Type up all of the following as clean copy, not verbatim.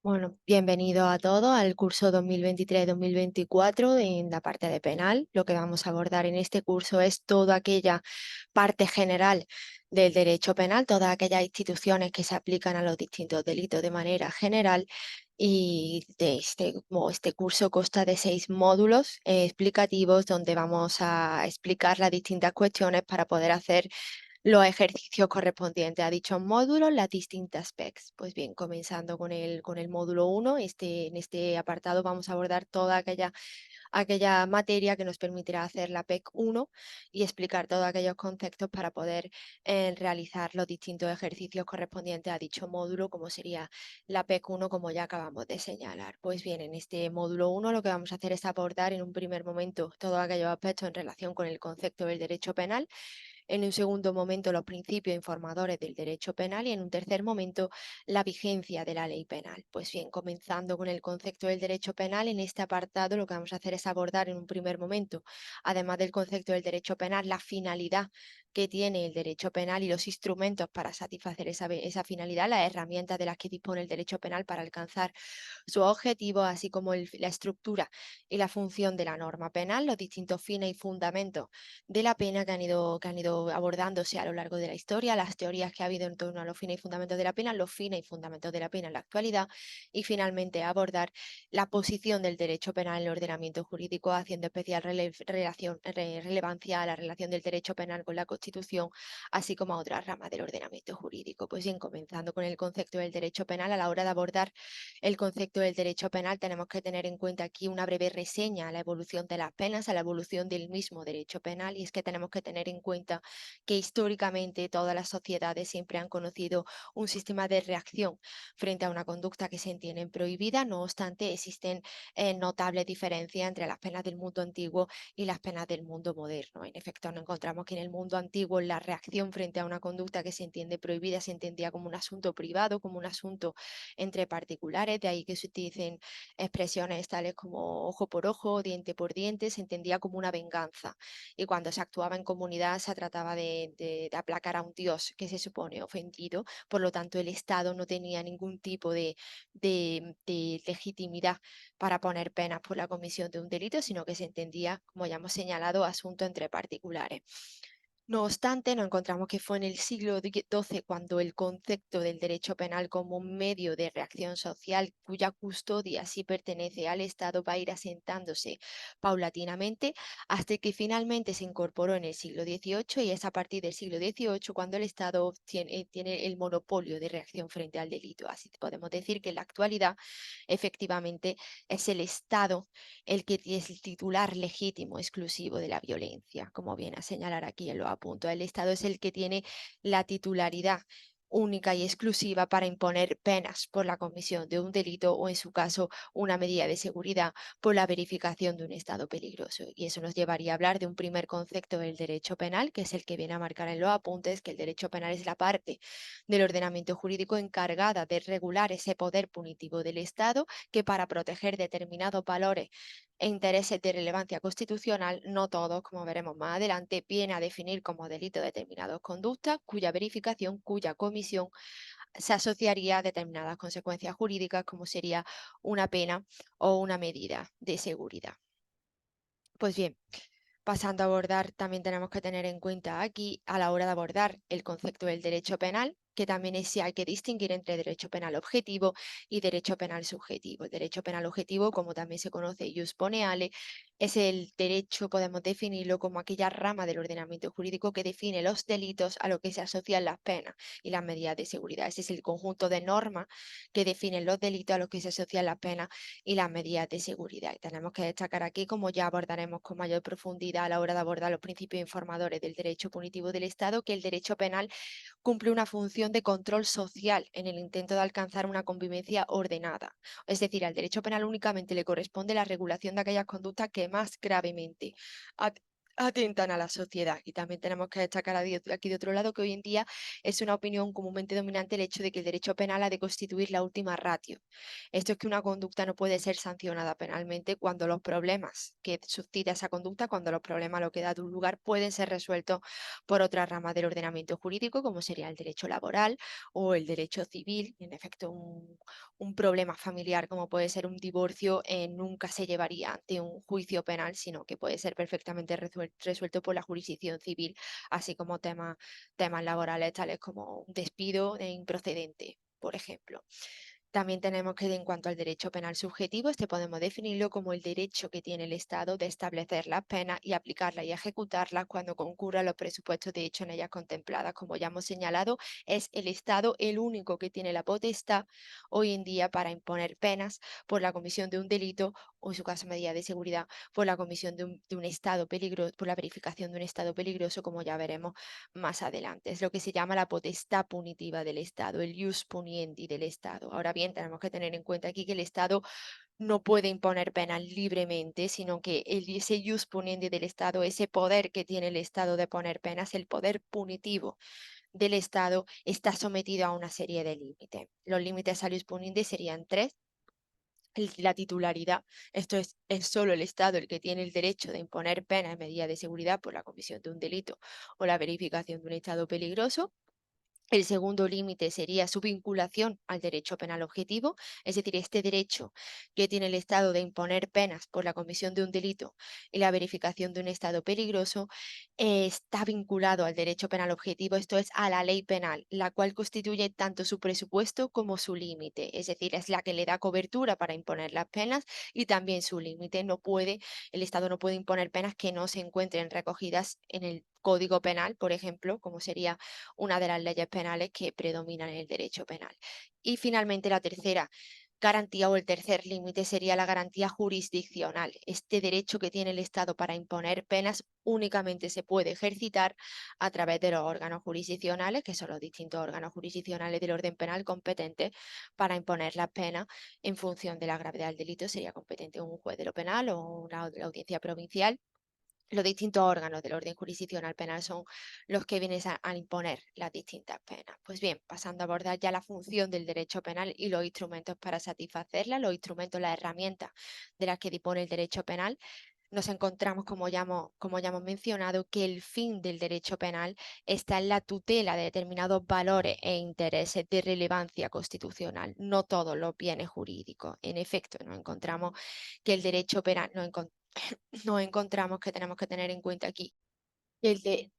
Bueno, bienvenido a todos al curso 2023-2024 en la parte de penal. Lo que vamos a abordar en este curso es toda aquella parte general del derecho penal, todas aquellas instituciones que se aplican a los distintos delitos de manera general. Y este curso consta de 6 módulos explicativos donde vamos a explicar las distintas cuestiones para poder hacer los ejercicios correspondientes a dichos módulos, las distintas PECs. Pues bien, comenzando con el módulo 1, en este apartado vamos a abordar toda aquella materia que nos permitirá hacer la PEC 1 y explicar todos aquellos conceptos para poder realizar los distintos ejercicios correspondientes a dicho módulo, como sería la PEC 1, como ya acabamos de señalar. Pues bien, en este módulo 1 lo que vamos a hacer es abordar en un primer momento todos aquellos aspectos en relación con el concepto del derecho penal, en un segundo momento los principios informadores del derecho penal y en un tercer momento la vigencia de la ley penal. Pues bien, comenzando con el concepto del derecho penal, en este apartado lo que vamos a hacer es abordar en un primer momento, además del concepto del derecho penal, la finalidad que tiene el derecho penal y los instrumentos para satisfacer esa finalidad, las herramientas de las que dispone el derecho penal para alcanzar su objetivo, así como la estructura y la función de la norma penal, los distintos fines y fundamentos de la pena que han ido abordándose a lo largo de la historia, las teorías que ha habido en torno a los fines y fundamentos de la pena, los fines y fundamentos de la pena en la actualidad y finalmente abordar la posición del derecho penal en el ordenamiento jurídico, haciendo especial relevancia a la relación del derecho penal con la Constitución, así como a otras ramas del ordenamiento jurídico. Pues bien, comenzando con el concepto del derecho penal, a la hora de abordar el concepto del derecho penal tenemos que tener en cuenta aquí una breve reseña a la evolución de las penas, a la evolución del mismo derecho penal, y es que tenemos que tener en cuenta que históricamente todas las sociedades siempre han conocido un sistema de reacción frente a una conducta que se entiende prohibida. No obstante, existen notables diferencias entre las penas del mundo antiguo y las penas del mundo moderno. En efecto, nos encontramos que en el mundo antiguo la reacción frente a una conducta que se entiende prohibida se entendía como un asunto privado, como un asunto entre particulares, de ahí que se utilicen expresiones tales como ojo por ojo, diente por diente, se entendía como una venganza. Y cuando se actuaba en comunidad se trataba de aplacar a un dios que se supone ofendido, por lo tanto el Estado no tenía ningún tipo de legitimidad para poner penas por la comisión de un delito, sino que se entendía, como ya hemos señalado, asunto entre particulares. No obstante, nos encontramos que fue en el siglo XII cuando el concepto del derecho penal como un medio de reacción social cuya custodia sí pertenece al Estado va a ir asentándose paulatinamente hasta que finalmente se incorporó en el siglo XVIII, y es a partir del siglo XVIII cuando el Estado tiene el monopolio de reacción frente al delito. Así podemos decir que en la actualidad efectivamente es el Estado el que es el titular legítimo exclusivo de la violencia, como viene a señalar aquí en los apuntos. El Estado es el que tiene la titularidad única y exclusiva para imponer penas por la comisión de un delito o, en su caso, una medida de seguridad por la verificación de un estado peligroso. Y eso nos llevaría a hablar de un primer concepto del derecho penal, que es el que viene a marcar en los apuntes, que el derecho penal es la parte del ordenamiento jurídico encargada de regular ese poder punitivo del Estado que, para proteger determinados valores e intereses de relevancia constitucional, no todos, como veremos más adelante, viene a definir como delito determinadas conductas cuya verificación, cuya comisión se asociaría a determinadas consecuencias jurídicas, como sería una pena o una medida de seguridad. Pues bien, pasando a abordar, también tenemos que tener en cuenta aquí, a la hora de abordar el concepto del derecho penal, que también hay que distinguir entre derecho penal objetivo y derecho penal subjetivo. El derecho penal objetivo, como también se conoce jus poneale, es el derecho, podemos definirlo como aquella rama del ordenamiento jurídico que define los delitos a lo que se asocian las penas y las medidas de seguridad. Ese es el conjunto de normas que definen los delitos a los que se asocian las penas y las medidas de seguridad. Y tenemos que destacar aquí, como ya abordaremos con mayor profundidad a la hora de abordar los principios informadores del derecho punitivo del Estado, que el derecho penal cumple una función de control social en el intento de alcanzar una convivencia ordenada. Es decir, al derecho penal únicamente le corresponde la regulación de aquellas conductas que más gravemente atentan a la sociedad. Y también tenemos que destacar aquí de otro lado que hoy en día es una opinión comúnmente dominante el hecho de que el derecho penal ha de constituir la última ratio. Esto es que una conducta no puede ser sancionada penalmente cuando los problemas que suscita esa conducta, cuando los problemas a lo que da un lugar pueden ser resueltos por otra rama del ordenamiento jurídico, como sería el derecho laboral o el derecho civil. En efecto, un problema familiar como puede ser un divorcio nunca se llevaría ante un juicio penal, sino que puede ser perfectamente resuelto por la jurisdicción civil, así como temas laborales tales como un despido improcedente, por ejemplo. También tenemos que, en cuanto al derecho penal subjetivo, este podemos definirlo como el derecho que tiene el Estado de establecer las penas y aplicarlas y ejecutarlas cuando concurran los presupuestos de hecho en ellas contempladas. Como ya hemos señalado, es el Estado el único que tiene la potestad hoy en día para imponer penas por la comisión de un delito o, en su caso, medidas de seguridad por la comisión de un estado peligroso, por la verificación de un estado peligroso, como ya veremos más adelante. Es lo que se llama la potestad punitiva del Estado, el ius puniendi del Estado. Ahora bien, tenemos que tener en cuenta aquí que el Estado no puede imponer penas libremente, sino que ese ius puniendi del Estado, ese poder que tiene el Estado de poner penas, el poder punitivo del Estado, está sometido a una serie de límites. Los límites al ius puniendi serían tres. La titularidad, esto es solo el Estado el que tiene el derecho de imponer penas en medida de seguridad por la comisión de un delito o la verificación de un estado peligroso. El segundo límite sería su vinculación al derecho penal objetivo, es decir, este derecho que tiene el Estado de imponer penas por la comisión de un delito y la verificación de un estado peligroso está vinculado al derecho penal objetivo, esto es a la ley penal, la cual constituye tanto su presupuesto como su límite, es decir, es la que le da cobertura para imponer las penas y también su límite. El Estado no puede imponer penas que no se encuentren recogidas en el Código Penal, por ejemplo, como sería una de las leyes penales que predominan en el derecho penal. Y finalmente la tercera garantía o el tercer límite sería la garantía jurisdiccional. Este derecho que tiene el Estado para imponer penas únicamente se puede ejercitar a través de los órganos jurisdiccionales, que son los distintos órganos jurisdiccionales del orden penal competentes para imponer las penas en función de la gravedad del delito. Sería competente un juez de lo penal o la audiencia provincial. Los distintos órganos del orden jurisdiccional penal son los que vienen a imponer las distintas penas. Pues bien, pasando a abordar ya la función del derecho penal y los instrumentos para satisfacerla, los instrumentos, las herramientas de las que dispone el derecho penal, nos encontramos, como ya hemos mencionado, que el fin del derecho penal está en la tutela de determinados valores e intereses de relevancia constitucional, no todos los bienes jurídicos. En efecto, nos encontramos que el derecho penal, nos encontramos que tenemos que tener en cuenta aquí que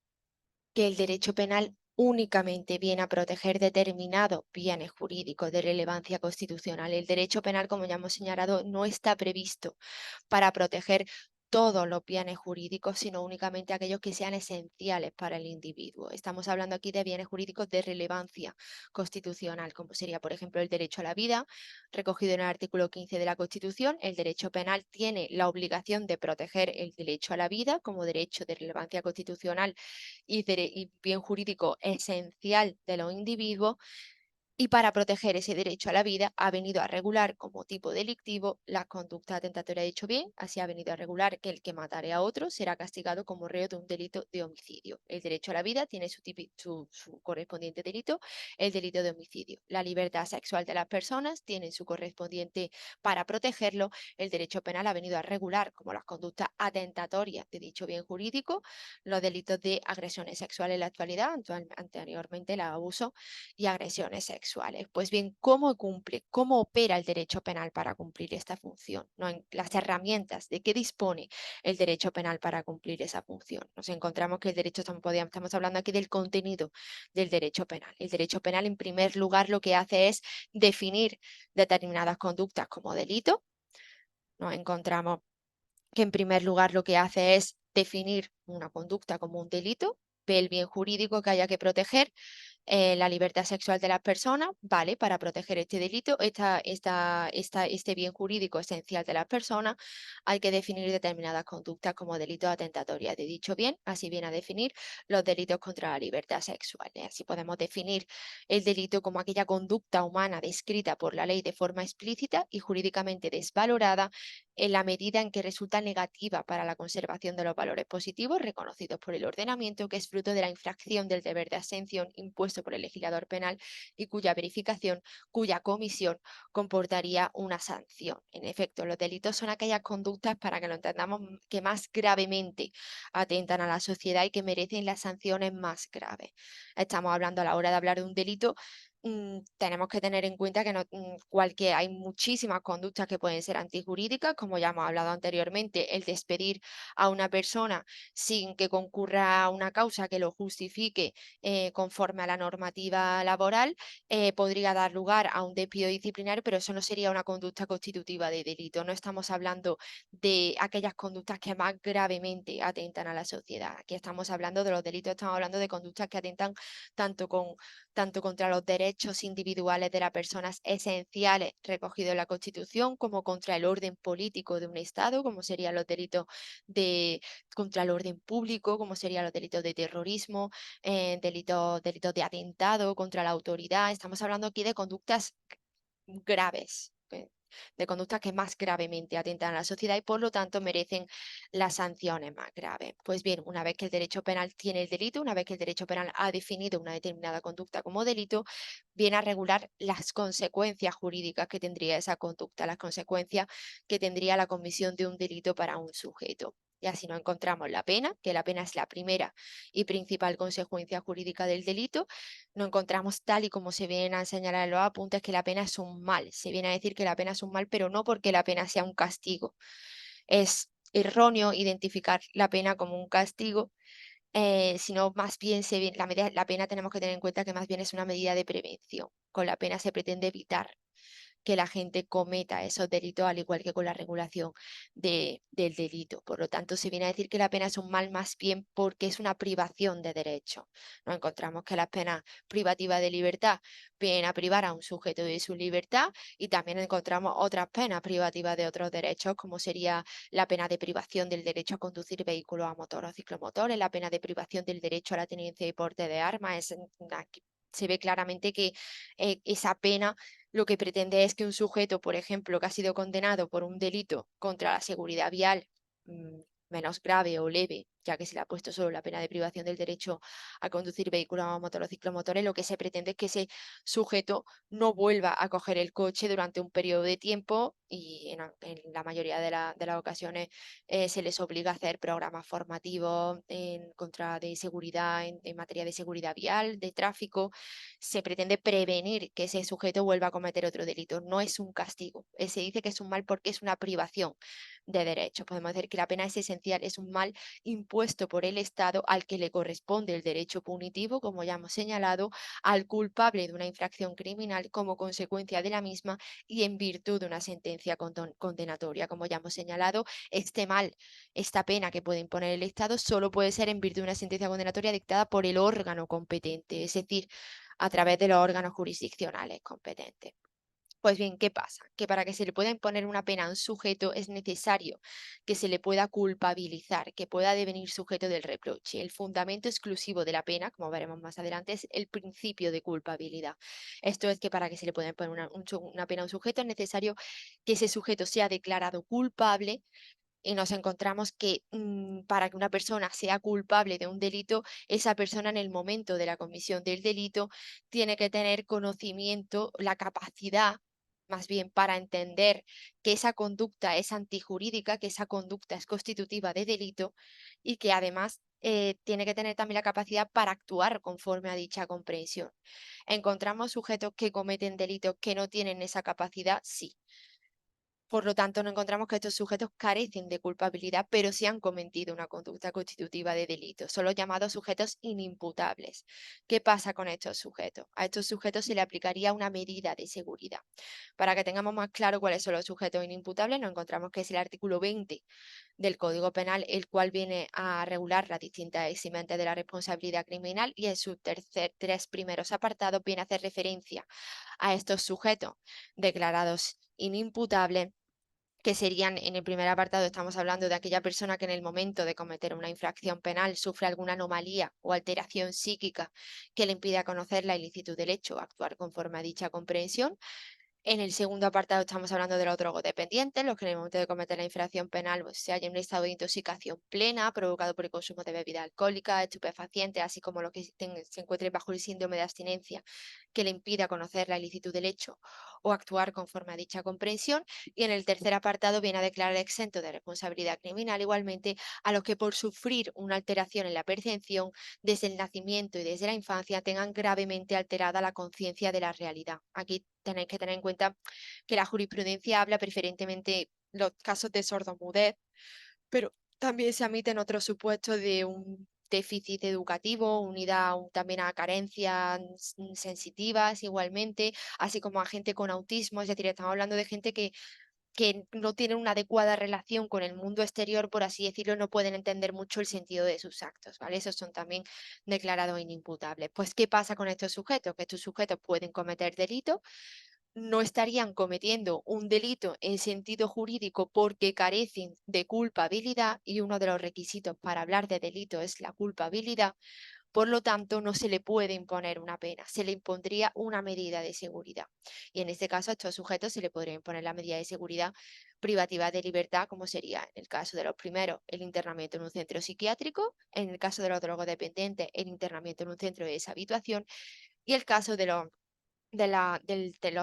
el derecho penal únicamente viene a proteger determinados bienes jurídicos de relevancia constitucional. El derecho penal, como ya hemos señalado, no está previsto para proteger todos los bienes jurídicos, sino únicamente aquellos que sean esenciales para el individuo. Estamos hablando aquí de bienes jurídicos de relevancia constitucional, como sería, por ejemplo, el derecho a la vida, recogido en el artículo 15 de la Constitución. El derecho penal tiene la obligación de proteger el derecho a la vida como derecho de relevancia constitucional y bien jurídico esencial de los individuos, y para proteger ese derecho a la vida ha venido a regular como tipo delictivo la conducta atentatoria de dicho bien, así ha venido a regular que el que matare a otro será castigado como reo de un delito de homicidio. El derecho a la vida tiene su correspondiente delito, el delito de homicidio. La libertad sexual de las personas tiene su correspondiente para protegerlo. El derecho penal ha venido a regular como las conductas atentatorias de dicho bien jurídico, los delitos de agresiones sexuales en la actualidad, anteriormente el abuso y agresiones sexuales. Pues bien, ¿cómo cumple, cómo opera el derecho penal para cumplir esta función? ¿No? En las herramientas de qué dispone el derecho penal para cumplir esa función. Nos encontramos que el derecho, estamos hablando aquí del contenido del derecho penal. El derecho penal, en primer lugar, lo que hace es definir determinadas conductas como delito. Nos encontramos que en primer lugar lo que hace es definir una conducta como un delito, ve el bien jurídico que haya que proteger, la libertad sexual de las personas, ¿vale? Para proteger este delito, este bien jurídico esencial de las personas, hay que definir determinadas conductas como delitos atentatorias de dicho bien, así viene a definir los delitos contra la libertad sexual. Así podemos definir el delito como aquella conducta humana descrita por la ley de forma explícita y jurídicamente desvalorada en la medida en que resulta negativa para la conservación de los valores positivos reconocidos por el ordenamiento, que es fruto de la infracción del deber de asención impuesto por el legislador penal y cuya verificación, cuya comisión comportaría una sanción. En efecto, los delitos son aquellas conductas, para que lo entendamos, que más gravemente atentan a la sociedad y que merecen las sanciones más graves. Estamos hablando, a la hora de hablar de un delito, tenemos que tener en cuenta que hay muchísimas conductas que pueden ser antijurídicas, como ya hemos hablado anteriormente, el despedir a una persona sin que concurra una causa que lo justifique conforme a la normativa laboral, podría dar lugar a un despido disciplinario, pero eso no sería una conducta constitutiva de delito. No estamos hablando de aquellas conductas que más gravemente atentan a la sociedad. Aquí estamos hablando de los delitos, estamos hablando de conductas que atentan tanto tanto contra los derechos individuales de las personas esenciales recogidos en la Constitución, como contra el orden político de un Estado, como serían los delitos de, contra el orden público, como serían los delitos de terrorismo, delitos de atentado contra la autoridad. Estamos hablando aquí de conductas graves, de conductas que más gravemente atentan a la sociedad y por lo tanto merecen las sanciones más graves. Pues bien, una vez que el derecho penal tiene el delito, una vez que el derecho penal ha definido una determinada conducta como delito, viene a regular las consecuencias jurídicas que tendría esa conducta, las consecuencias que tendría la comisión de un delito para un sujeto. Y así nos encontramos la pena, que la pena es la primera y principal consecuencia jurídica del delito. Nos encontramos, tal y como se vienen a señalar en los apuntes, que la pena es un mal. Se viene a decir que la pena es un mal, pero no porque la pena sea un castigo. Es erróneo identificar la pena como un castigo, sino más bien la pena, tenemos que tener en cuenta que más bien es una medida de prevención. Con la pena se pretende evitar que la gente cometa esos delitos, al igual que con la regulación del delito. Por lo tanto, se viene a decir que la pena es un mal más bien porque es una privación de derechos. Nos encontramos que las penas privativas de libertad vienen a privar a un sujeto de su libertad, y también encontramos otras penas privativas de otros derechos, como sería la pena de privación del derecho a conducir vehículos a motor o ciclomotores, la pena de privación del derecho a la tenencia y porte de armas. Aquí se ve claramente que esa pena lo que pretende es que un sujeto, por ejemplo, que ha sido condenado por un delito contra la seguridad vial, mm, menos grave o leve, ya que se le ha puesto solo la pena de privación del derecho a conducir vehículos a motor o ciclomotores, lo que se pretende es que ese sujeto no vuelva a coger el coche durante un periodo de tiempo, y en la mayoría de las ocasiones se les obliga a hacer programas formativos en contra de seguridad, en materia de seguridad vial, de tráfico. Se pretende prevenir que ese sujeto vuelva a cometer otro delito. No es un castigo. Se dice que es un mal porque es una privación de derechos. Podemos decir que la pena es esencial, es un mal impuesto por el Estado al que le corresponde el derecho punitivo, como ya hemos señalado, al culpable de una infracción criminal como consecuencia de la misma y en virtud de una sentencia condenatoria. Como ya hemos señalado, este mal, esta pena que puede imponer el Estado, solo puede ser en virtud de una sentencia condenatoria dictada por el órgano competente, es decir, a través de los órganos jurisdiccionales competentes. Pues bien, ¿qué pasa? Que para que se le pueda imponer una pena a un sujeto es necesario que se le pueda culpabilizar, que pueda devenir sujeto del reproche. El fundamento exclusivo de la pena, como veremos más adelante, es el principio de culpabilidad. Esto es que para que se le pueda imponer una pena a un sujeto es necesario que ese sujeto sea declarado culpable, y nos encontramos que para que una persona sea culpable de un delito, esa persona en el momento de la comisión del delito tiene que tener conocimiento, la capacidad, más bien, para entender que esa conducta es antijurídica, que esa conducta es constitutiva de delito, y que además tiene que tener también la capacidad para actuar conforme a dicha comprensión. ¿Encontramos sujetos que cometen delitos que no tienen esa capacidad? Sí. Por lo tanto, nos encontramos que estos sujetos carecen de culpabilidad, pero sí han cometido una conducta constitutiva de delito. Son los llamados sujetos inimputables. ¿Qué pasa con estos sujetos? A estos sujetos se le aplicaría una medida de seguridad. Para que tengamos más claro cuáles son los sujetos inimputables, nos encontramos que es el artículo 20 del Código Penal, el cual viene a regular las distintas eximente de la responsabilidad criminal, y en sus tres primeros apartados viene a hacer referencia a estos sujetos declarados inimputables, que serían, en el primer apartado estamos hablando de aquella persona que en el momento de cometer una infracción penal sufre alguna anomalía o alteración psíquica que le impida conocer la ilicitud del hecho, actuar conforme a dicha comprensión. En el segundo apartado estamos hablando de los drogodependientes, los que en el momento de cometer la infracción penal pues, se hallan en un estado de intoxicación plena provocado por el consumo de bebidas alcohólicas, estupefacientes, así como los que se encuentren bajo el síndrome de abstinencia que le impida conocer la ilicitud del hecho o actuar conforme a dicha comprensión. Y en el tercer apartado viene a declarar exento de responsabilidad criminal igualmente a los que por sufrir una alteración en la percepción desde el nacimiento y desde la infancia tengan gravemente alterada la conciencia de la realidad. Aquí tenéis que tener en cuenta que la jurisprudencia habla preferentemente los casos de sordomudez, pero también se admiten otros supuestos de un déficit educativo, unida también a carencias sensitivas igualmente, así como a gente con autismo, es decir, estamos hablando de gente que no tienen una adecuada relación con el mundo exterior, por así decirlo, no pueden entender mucho el sentido de sus actos, ¿vale? Esos son también declarados inimputables. Pues, ¿qué pasa con estos sujetos? Que estos sujetos pueden cometer delitos, no estarían cometiendo un delito en sentido jurídico porque carecen de culpabilidad y uno de los requisitos para hablar de delito es la culpabilidad. Por lo tanto, no se le puede imponer una pena, se le impondría una medida de seguridad. Y en este caso, a estos sujetos se le podría imponer la medida de seguridad privativa de libertad, como sería en el caso de los primeros, el internamiento en un centro psiquiátrico, en el caso de los drogodependientes, el internamiento en un centro de deshabituación, y el caso de los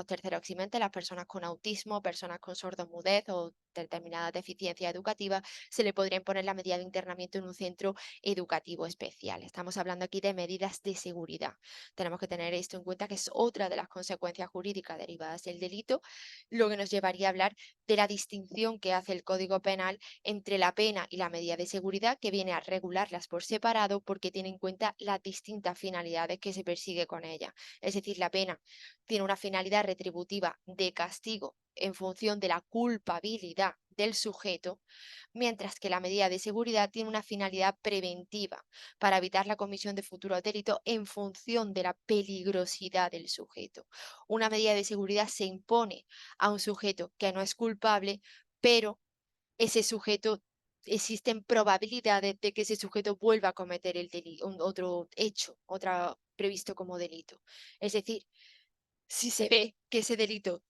terceros eximentes, las personas con autismo, personas con sordomudez o determinadas deficiencias educativas, se le podría imponer la medida de internamiento en un centro educativo especial. Estamos hablando aquí de medidas de seguridad. Tenemos que tener esto en cuenta, que es otra de las consecuencias jurídicas derivadas del delito, lo que nos llevaría a hablar de la distinción que hace el Código Penal entre la pena y la medida de seguridad, que viene a regularlas por separado porque tiene en cuenta las distintas finalidades que se persigue con ellas. Es decir, la pena tiene una finalidad retributiva de castigo en función de la culpabilidad del sujeto, mientras que la medida de seguridad tiene una finalidad preventiva para evitar la comisión de futuros delitos en función de la peligrosidad del sujeto. Una medida de seguridad se impone a un sujeto que no es culpable, pero ese sujeto existen probabilidades de que ese sujeto vuelva a cometer el delito, otro hecho, otra previsto como delito. Es decir, si se ve que ese delito,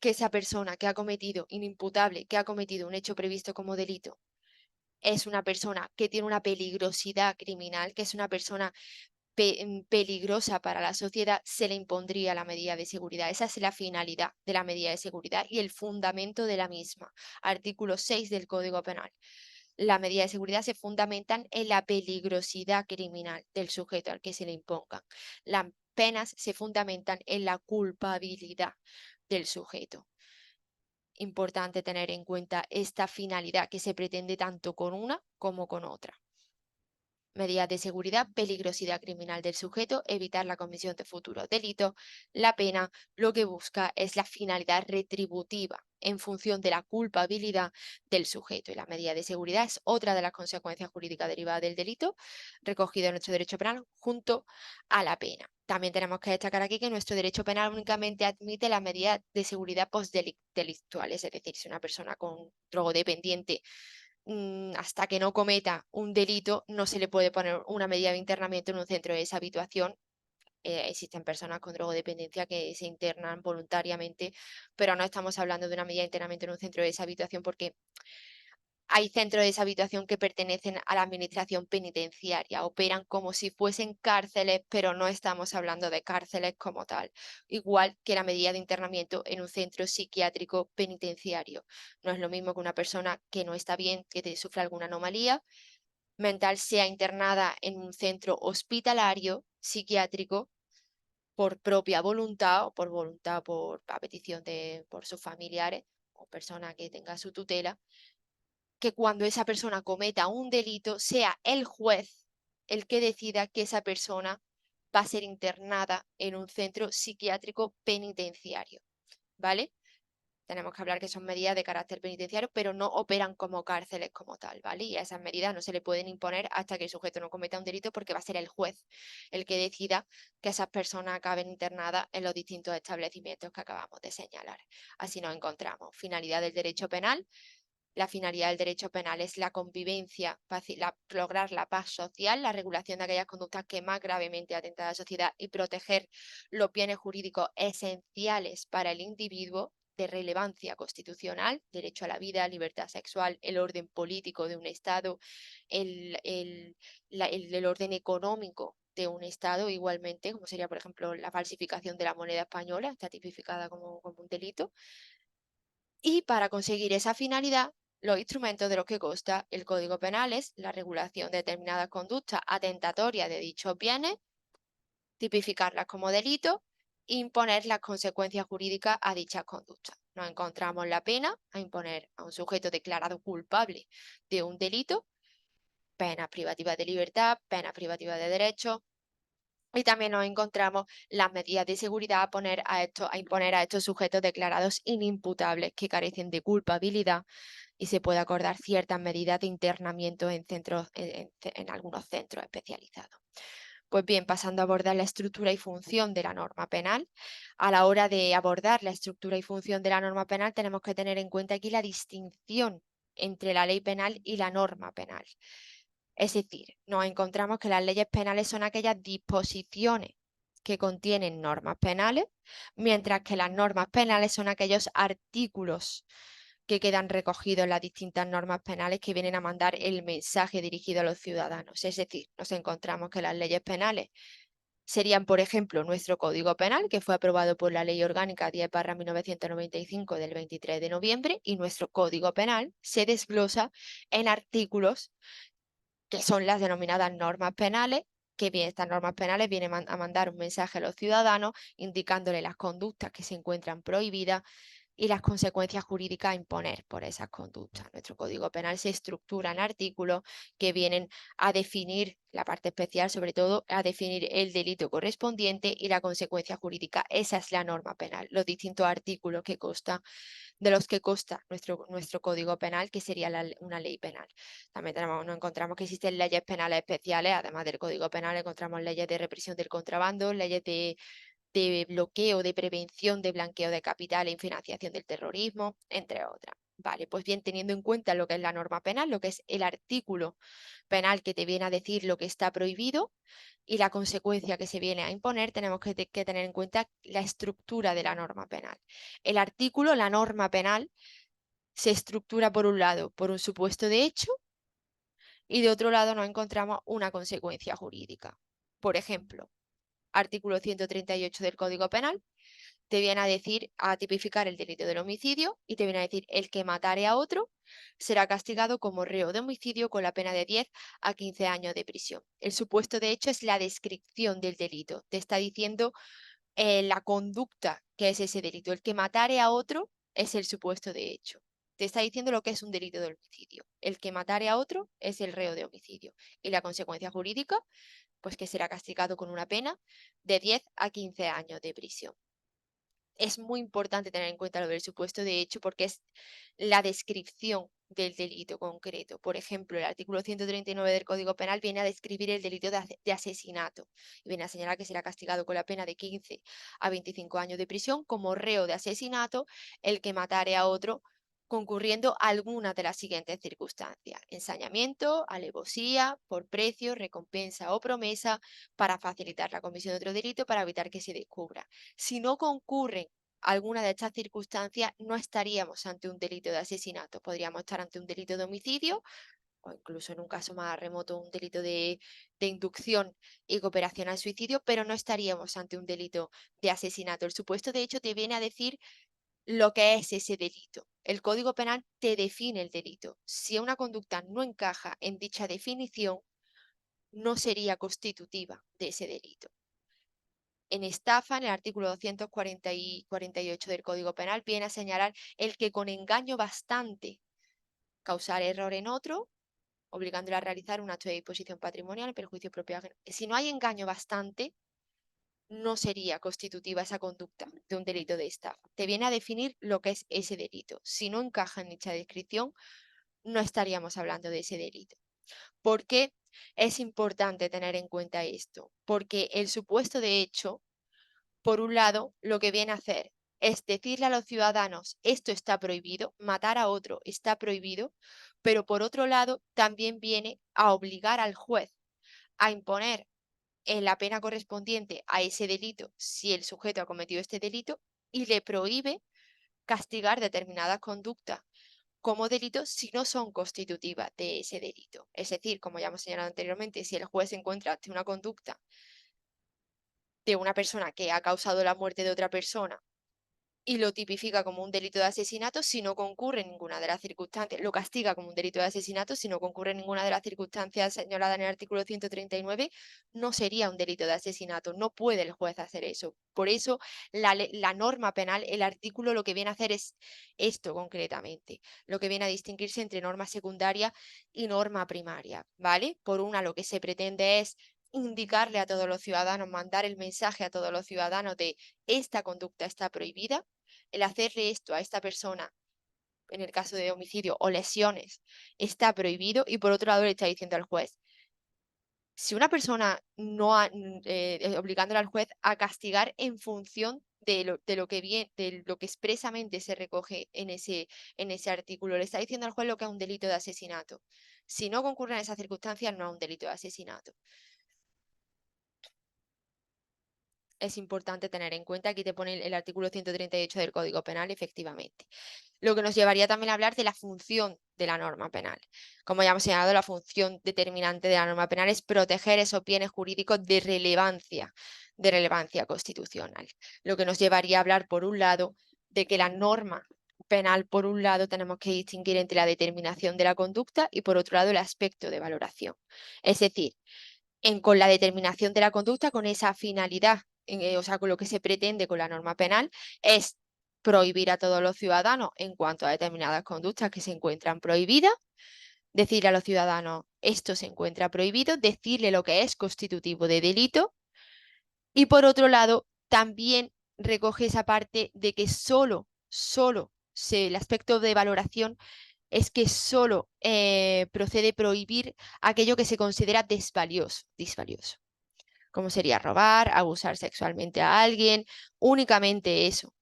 que esa persona que ha cometido, inimputable, que ha cometido un hecho previsto como delito, es una persona que tiene una peligrosidad criminal, que es una persona peligrosa para la sociedad, se le impondría la medida de seguridad. Esa es la finalidad de la medida de seguridad y el fundamento de la misma. Artículo 6 del Código Penal. La medida de seguridad se fundamentan en la peligrosidad criminal del sujeto al que se le impongan. Las penas se fundamentan en la culpabilidad del sujeto. Importante tener en cuenta esta finalidad que se pretende tanto con una como con otra. Medidas de seguridad, peligrosidad criminal del sujeto, evitar la comisión de futuros delitos. La pena lo que busca es la finalidad retributiva en función de la culpabilidad del sujeto. Y la medida de seguridad es otra de las consecuencias jurídicas derivadas del delito, recogido en nuestro derecho penal junto a la pena. También tenemos que destacar aquí que nuestro derecho penal únicamente admite las medidas de seguridad postdelictuales, es decir, si una persona con drogodependiente hasta que no cometa un delito, no se le puede poner una medida de internamiento en un centro de deshabituación. Existen personas con drogodependencia que se internan voluntariamente, pero no estamos hablando de una medida de internamiento en un centro de deshabituación porque hay centros de deshabituación que pertenecen a la administración penitenciaria, operan como si fuesen cárceles, pero no estamos hablando de cárceles como tal, igual que la medida de internamiento en un centro psiquiátrico penitenciario. No es lo mismo que una persona que no está bien, que sufre alguna anomalía mental, sea internada en un centro hospitalario psiquiátrico por propia voluntad o por voluntad, a petición por sus familiares o persona que tenga su tutela, que cuando esa persona cometa un delito sea el juez el que decida que esa persona va a ser internada en un centro psiquiátrico penitenciario, ¿vale? Tenemos que hablar que son medidas de carácter penitenciario, pero no operan como cárceles como tal, ¿vale? Y a esas medidas no se le pueden imponer hasta que el sujeto no cometa un delito porque va a ser el juez el que decida que esas personas acaben internadas en los distintos establecimientos que acabamos de señalar. Así nos encontramos. Finalidad del derecho penal, La finalidad del derecho penal es la convivencia, lograr la paz social, la regulación de aquellas conductas que más gravemente atentan a la sociedad y proteger los bienes jurídicos esenciales para el individuo de relevancia constitucional, derecho a la vida, libertad sexual, el orden político de un Estado, el orden económico de un Estado igualmente, como sería, por ejemplo, la falsificación de la moneda española, está tipificada como un delito. Y para conseguir esa finalidad, los instrumentos de los que consta el Código Penal es la regulación de determinadas conductas atentatorias de dichos bienes, tipificarlas como delito e imponer las consecuencias jurídicas a dichas conductas. Nos encontramos la pena a imponer a un sujeto declarado culpable de un delito, penas privativas de libertad, penas privativas de derechos, y también nos encontramos las medidas de seguridad a imponer a estos sujetos declarados inimputables que carecen de culpabilidad y se puede acordar ciertas medidas de internamiento en centros, en algunos centros especializados. Pues bien, pasando a abordar la estructura y función de la norma penal. A la hora de abordar la estructura y función de la norma penal, tenemos que tener en cuenta aquí la distinción entre la ley penal y la norma penal. Es decir, nos encontramos que las leyes penales son aquellas disposiciones que contienen normas penales, mientras que las normas penales son aquellos artículos que quedan recogidos en las distintas normas penales que vienen a mandar el mensaje dirigido a los ciudadanos. Es decir, nos encontramos que las leyes penales serían, por ejemplo, nuestro Código Penal, que fue aprobado por la Ley Orgánica 10/1995 del 23 de noviembre, y nuestro Código Penal se desglosa en artículos que son las denominadas normas penales, que bien, estas normas penales vienen a mandar un mensaje a los ciudadanos indicándole las conductas que se encuentran prohibidas y las consecuencias jurídicas a imponer por esas conductas. Nuestro Código Penal se estructura en artículos que vienen a definir, la parte especial sobre todo, a definir el delito correspondiente y la consecuencia jurídica. Esa es la norma penal, los distintos artículos de los que consta nuestro Código Penal, que sería una ley penal. También nos encontramos que existen leyes penales especiales, además del Código Penal encontramos leyes de represión del contrabando, leyes de bloqueo, de prevención de blanqueo de capitales y financiación del terrorismo, entre otras. Vale, pues bien, teniendo en cuenta lo que es la norma penal, lo que es el artículo penal que te viene a decir lo que está prohibido y la consecuencia que se viene a imponer, tenemos que tener en cuenta la estructura de la norma penal. El artículo, la norma penal, se estructura por un lado por un supuesto de hecho y de otro lado nos encontramos una consecuencia jurídica. Por ejemplo, artículo 138 del Código Penal te viene a decir, a tipificar el delito del homicidio y te viene a decir el que matare a otro será castigado como reo de homicidio con la pena de 10 a 15 años de prisión. El supuesto de hecho es la descripción del delito. Te está diciendo la conducta que es ese delito. El que matare a otro es el supuesto de hecho. Te está diciendo lo que es un delito de homicidio. El que matare a otro es el reo de homicidio. Y la consecuencia jurídica, pues que será castigado con una pena de 10 a 15 años de prisión. Es muy importante tener en cuenta lo del supuesto de hecho porque es la descripción del delito concreto. Por ejemplo, el artículo 139 del Código Penal viene a describir el delito de asesinato y viene a señalar que será castigado con la pena de 15 a 25 años de prisión como reo de asesinato el que matare a otro concurriendo a alguna de las siguientes circunstancias: ensañamiento, alevosía, por precio, recompensa o promesa para facilitar la comisión de otro delito para evitar que se descubra. Si no concurren alguna de estas circunstancias, no estaríamos ante un delito de asesinato, podríamos estar ante un delito de homicidio o incluso en un caso más remoto un delito de inducción y cooperación al suicidio, pero no estaríamos ante un delito de asesinato. El supuesto de hecho te viene a decir lo que es ese delito. El Código Penal te define el delito. Si una conducta no encaja en dicha definición, no sería constitutiva de ese delito. En estafa, en el artículo 240 y 48 del Código Penal, viene a señalar el que con engaño bastante causar error en otro, obligándole a realizar un acto de disposición patrimonial en perjuicio propio. Si no hay engaño bastante, no sería constitutiva esa conducta de un delito de estafa. Te viene a definir lo que es ese delito. Si no encaja en dicha descripción, no estaríamos hablando de ese delito. ¿Por qué es importante tener en cuenta esto? Porque el supuesto de hecho, por un lado, lo que viene a hacer es decirle a los ciudadanos, esto está prohibido, matar a otro está prohibido, pero por otro lado también viene a obligar al juez a imponer la pena correspondiente a ese delito si el sujeto ha cometido este delito y le prohíbe castigar determinadas conductas como delitos si no son constitutivas de ese delito. Es decir, como ya hemos señalado anteriormente, si el juez encuentra ante una conducta de una persona que ha causado la muerte de otra persona y lo tipifica como un delito de asesinato si no concurre ninguna de las circunstancias, lo castiga como un delito de asesinato si no concurre ninguna de las circunstancias señaladas en el artículo 139, no sería un delito de asesinato, no puede el juez hacer eso. Por eso la norma penal, el artículo lo que viene a hacer es esto concretamente, lo que viene a distinguirse entre norma secundaria y norma primaria, ¿vale? Por una, lo que se pretende es indicarle a todos los ciudadanos, mandar el mensaje a todos los ciudadanos de esta conducta está prohibida, el hacerle esto a esta persona, en el caso de homicidio o lesiones, está prohibido y por otro lado le está diciendo al juez, si una persona no ha, obligándole al juez a castigar en función de lo que expresamente se recoge en ese artículo, le está diciendo al juez lo que es un delito de asesinato. Si no concurren esas circunstancias, no es un delito de asesinato. Es importante tener en cuenta, aquí te pone el artículo 138 del Código Penal, efectivamente. Lo que nos llevaría también a hablar de la función de la norma penal. Como ya hemos señalado, la función determinante de la norma penal es proteger esos bienes jurídicos de relevancia constitucional. Lo que nos llevaría a hablar, por un lado, de que la norma penal, por un lado, tenemos que distinguir entre la determinación de la conducta y, por otro lado, el aspecto de valoración. Es decir, con la determinación de la conducta, con esa finalidad, o sea, con lo que se pretende con la norma penal, es prohibir a todos los ciudadanos en cuanto a determinadas conductas que se encuentran prohibidas, decirle a los ciudadanos esto se encuentra prohibido, decirle lo que es constitutivo de delito y por otro lado también recoge esa parte de que el aspecto de valoración es que solo procede prohibir aquello que se considera disvalioso, como sería robar, abusar sexualmente a alguien, únicamente eso.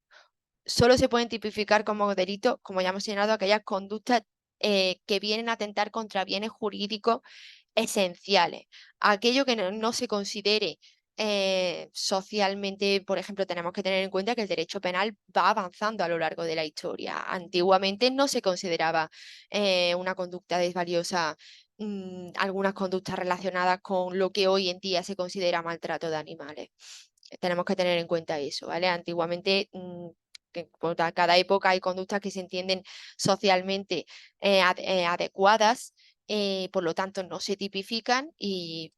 Solo se pueden tipificar como delito, como ya hemos señalado, aquellas conductas que vienen a atentar contra bienes jurídicos esenciales. Aquello que no se considere socialmente, por ejemplo, tenemos que tener en cuenta que el derecho penal va avanzando a lo largo de la historia. Antiguamente no se consideraba una conducta desvaliosa, algunas conductas relacionadas con lo que hoy en día se considera maltrato de animales. Tenemos que tener en cuenta eso, ¿vale? Antiguamente que por cada época hay conductas que se entienden socialmente adecuadas, por lo tanto no se tipifican y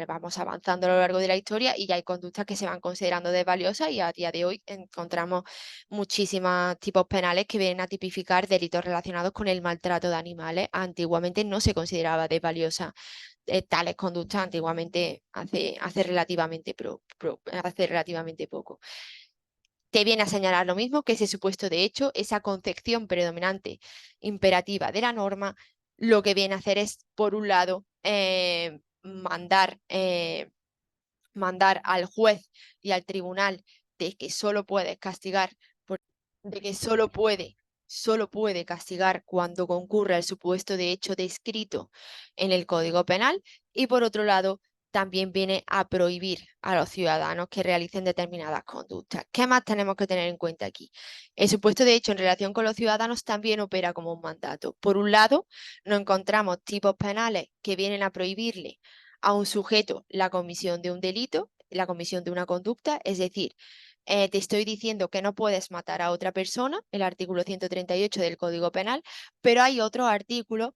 vamos avanzando a lo largo de la historia y ya hay conductas que se van considerando desvaliosas y a día de hoy encontramos muchísimos tipos penales que vienen a tipificar delitos relacionados con el maltrato de animales. Antiguamente no se consideraba desvaliosa tales conductas, antiguamente hace relativamente poco. Te viene a señalar lo mismo que ese supuesto de hecho, esa concepción predominante imperativa de la norma, lo que viene a hacer es, por un lado, mandar al juez y al tribunal de que solo puede castigar, de que solo puede castigar cuando concurra el supuesto de hecho descrito en el Código Penal y por otro lado también viene a prohibir a los ciudadanos que realicen determinadas conductas. ¿Qué más tenemos que tener en cuenta aquí? El supuesto de hecho en relación con los ciudadanos también opera como un mandato. Por un lado, nos encontramos tipos penales que vienen a prohibirle a un sujeto la comisión de un delito, la comisión de una conducta, es decir, te estoy diciendo que no puedes matar a otra persona, el artículo 138 del Código Penal, pero hay otros artículos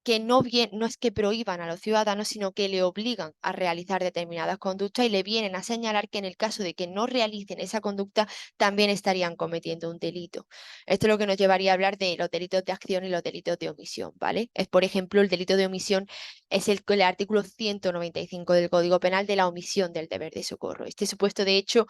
que no es que prohíban a los ciudadanos, sino que le obligan a realizar determinadas conductas y le vienen a señalar que en el caso de que no realicen esa conducta, también estarían cometiendo un delito. Esto es lo que nos llevaría a hablar de los delitos de acción y los delitos de omisión, ¿vale? Es, por ejemplo, el delito de omisión es el artículo 195 del Código Penal de la omisión del deber de socorro. Este supuesto, de hecho,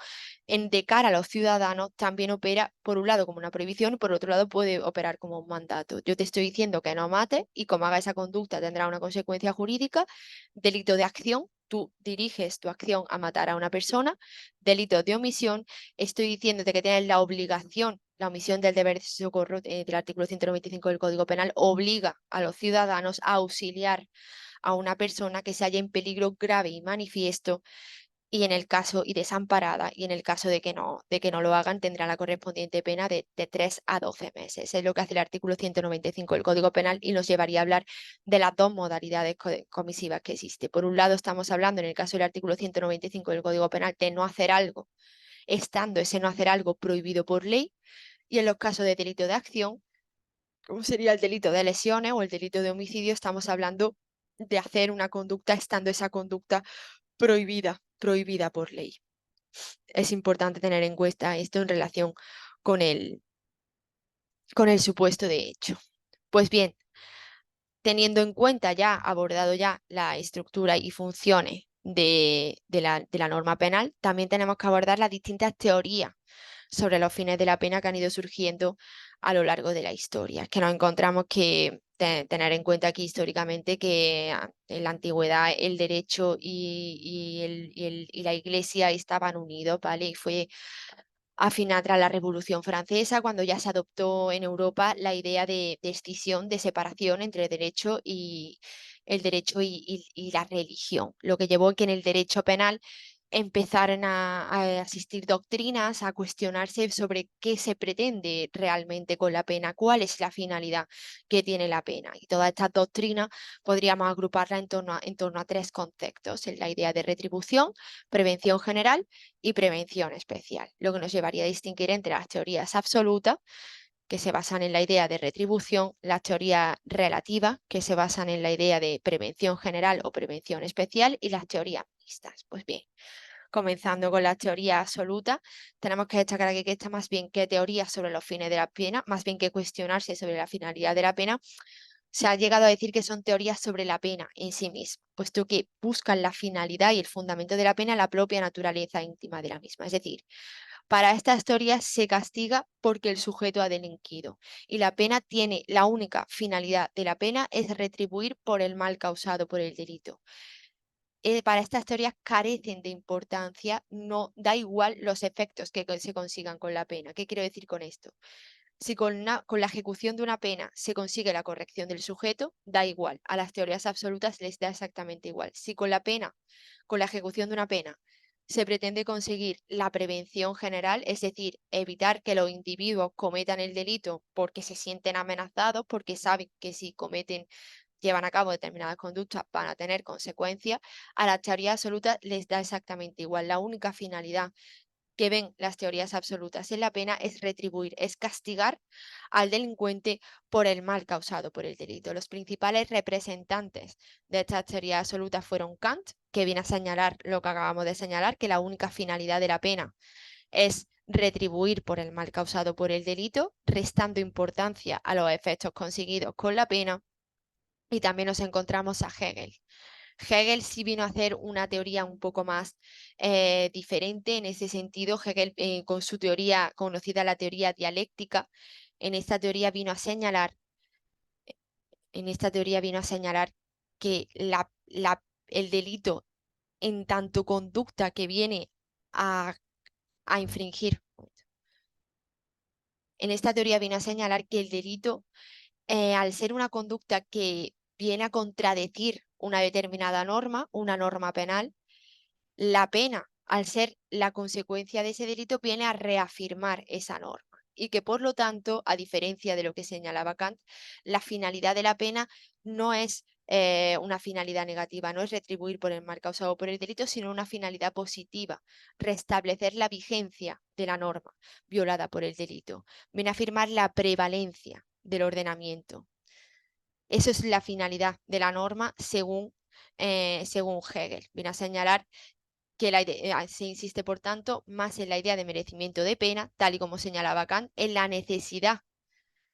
de cara a los ciudadanos también opera, por un lado, como una prohibición, y por otro lado, puede operar como un mandato. Yo te estoy diciendo que no mates y como haga esa conducta tendrá una consecuencia jurídica. Delito de acción, tú diriges tu acción a matar a una persona. Delito de omisión, estoy diciéndote que tienes la obligación, la omisión del deber de socorro del artículo 195 del Código Penal obliga a los ciudadanos a auxiliar a una persona que se halla en peligro grave y manifiesto y en el caso y desamparada, y en el caso de que no lo hagan, tendrá la correspondiente pena de 3 a 12 meses. Es lo que hace el artículo 195 del Código Penal y nos llevaría a hablar de las dos modalidades comisivas que existe. Por un lado, estamos hablando en el caso del artículo 195 del Código Penal de no hacer algo, estando ese no hacer algo prohibido por ley, y en los casos de delito de acción, como sería el delito de lesiones o el delito de homicidio, estamos hablando de hacer una conducta estando esa conducta prohibida por ley. Es importante tener en cuenta esto en relación con con el supuesto de hecho. Pues bien, teniendo en cuenta ya, abordado ya la estructura y funciones de la norma penal, también tenemos que abordar las distintas teorías sobre los fines de la pena que han ido surgiendo a lo largo de la historia, que nos encontramos que tener en cuenta aquí históricamente que en la antigüedad el derecho y la iglesia estaban unidos, ¿vale? Y fue al final, tras la Revolución Francesa, cuando ya se adoptó en Europa la idea de escisión, de separación entre el derecho y la religión, lo que llevó a que en el derecho penal empezaran a asistir doctrinas, a cuestionarse sobre qué se pretende realmente con la pena, cuál es la finalidad que tiene la pena. Y todas estas doctrinas podríamos agruparlas en torno a tres conceptos, en la idea de retribución, prevención general y prevención especial, lo que nos llevaría a distinguir entre las teorías absolutas, que se basan en la idea de retribución, las teorías relativas, que se basan en la idea de prevención general o prevención especial, y las teorías mixtas. Pues bien, comenzando con la teoría absoluta, tenemos que destacar aquí que está más bien que teorías sobre los fines de la pena, más bien que cuestionarse sobre la finalidad de la pena, se ha llegado a decir que son teorías sobre la pena en sí misma, puesto que buscan la finalidad y el fundamento de la pena en la propia naturaleza íntima de la misma. Es decir, para estas teorías se castiga porque el sujeto ha delinquido y la pena tiene la única finalidad de la pena es retribuir por el mal causado por el delito. Para estas teorías carecen de importancia, no da igual los efectos que se consigan con la pena. ¿Qué quiero decir con esto? Si con la ejecución de una pena se consigue la corrección del sujeto, da igual. A las teorías absolutas les da exactamente igual. Si con la pena, con la ejecución de una pena, se pretende conseguir la prevención general, es decir, evitar que los individuos cometan el delito porque se sienten amenazados, porque saben que si llevan a cabo determinadas conductas van a tener consecuencias, a las teorías absolutas les da exactamente igual. La única finalidad que ven las teorías absolutas en la pena es retribuir, es castigar al delincuente por el mal causado por el delito. Los principales representantes de estas teorías absolutas fueron Kant, que viene a señalar lo que acabamos de señalar, que la única finalidad de la pena es retribuir por el mal causado por el delito, restando importancia a los efectos conseguidos con la pena. Y también nos encontramos a Hegel. Hegel sí vino a hacer una teoría un poco más diferente en ese sentido. Hegel, con su teoría conocida, la teoría dialéctica, en esta teoría vino a señalar, en esta teoría vino a señalar que el delito en tanto conducta que viene a, a infringir. En esta teoría vino a señalar que el delito, al ser una conducta que viene a contradecir una determinada norma, una norma penal, la pena, al ser la consecuencia de ese delito, viene a reafirmar esa norma. Y que por lo tanto, a diferencia de lo que señalaba Kant, la finalidad de la pena no es una finalidad negativa, no es retribuir por el mal causado por el delito, sino una finalidad positiva, restablecer la vigencia de la norma violada por el delito. Viene a afirmar la prevalencia del ordenamiento. Eso es la finalidad de la norma según Hegel. Viene a señalar que se insiste, por tanto, más en la idea de merecimiento de pena, tal y como señalaba Kant, en la necesidad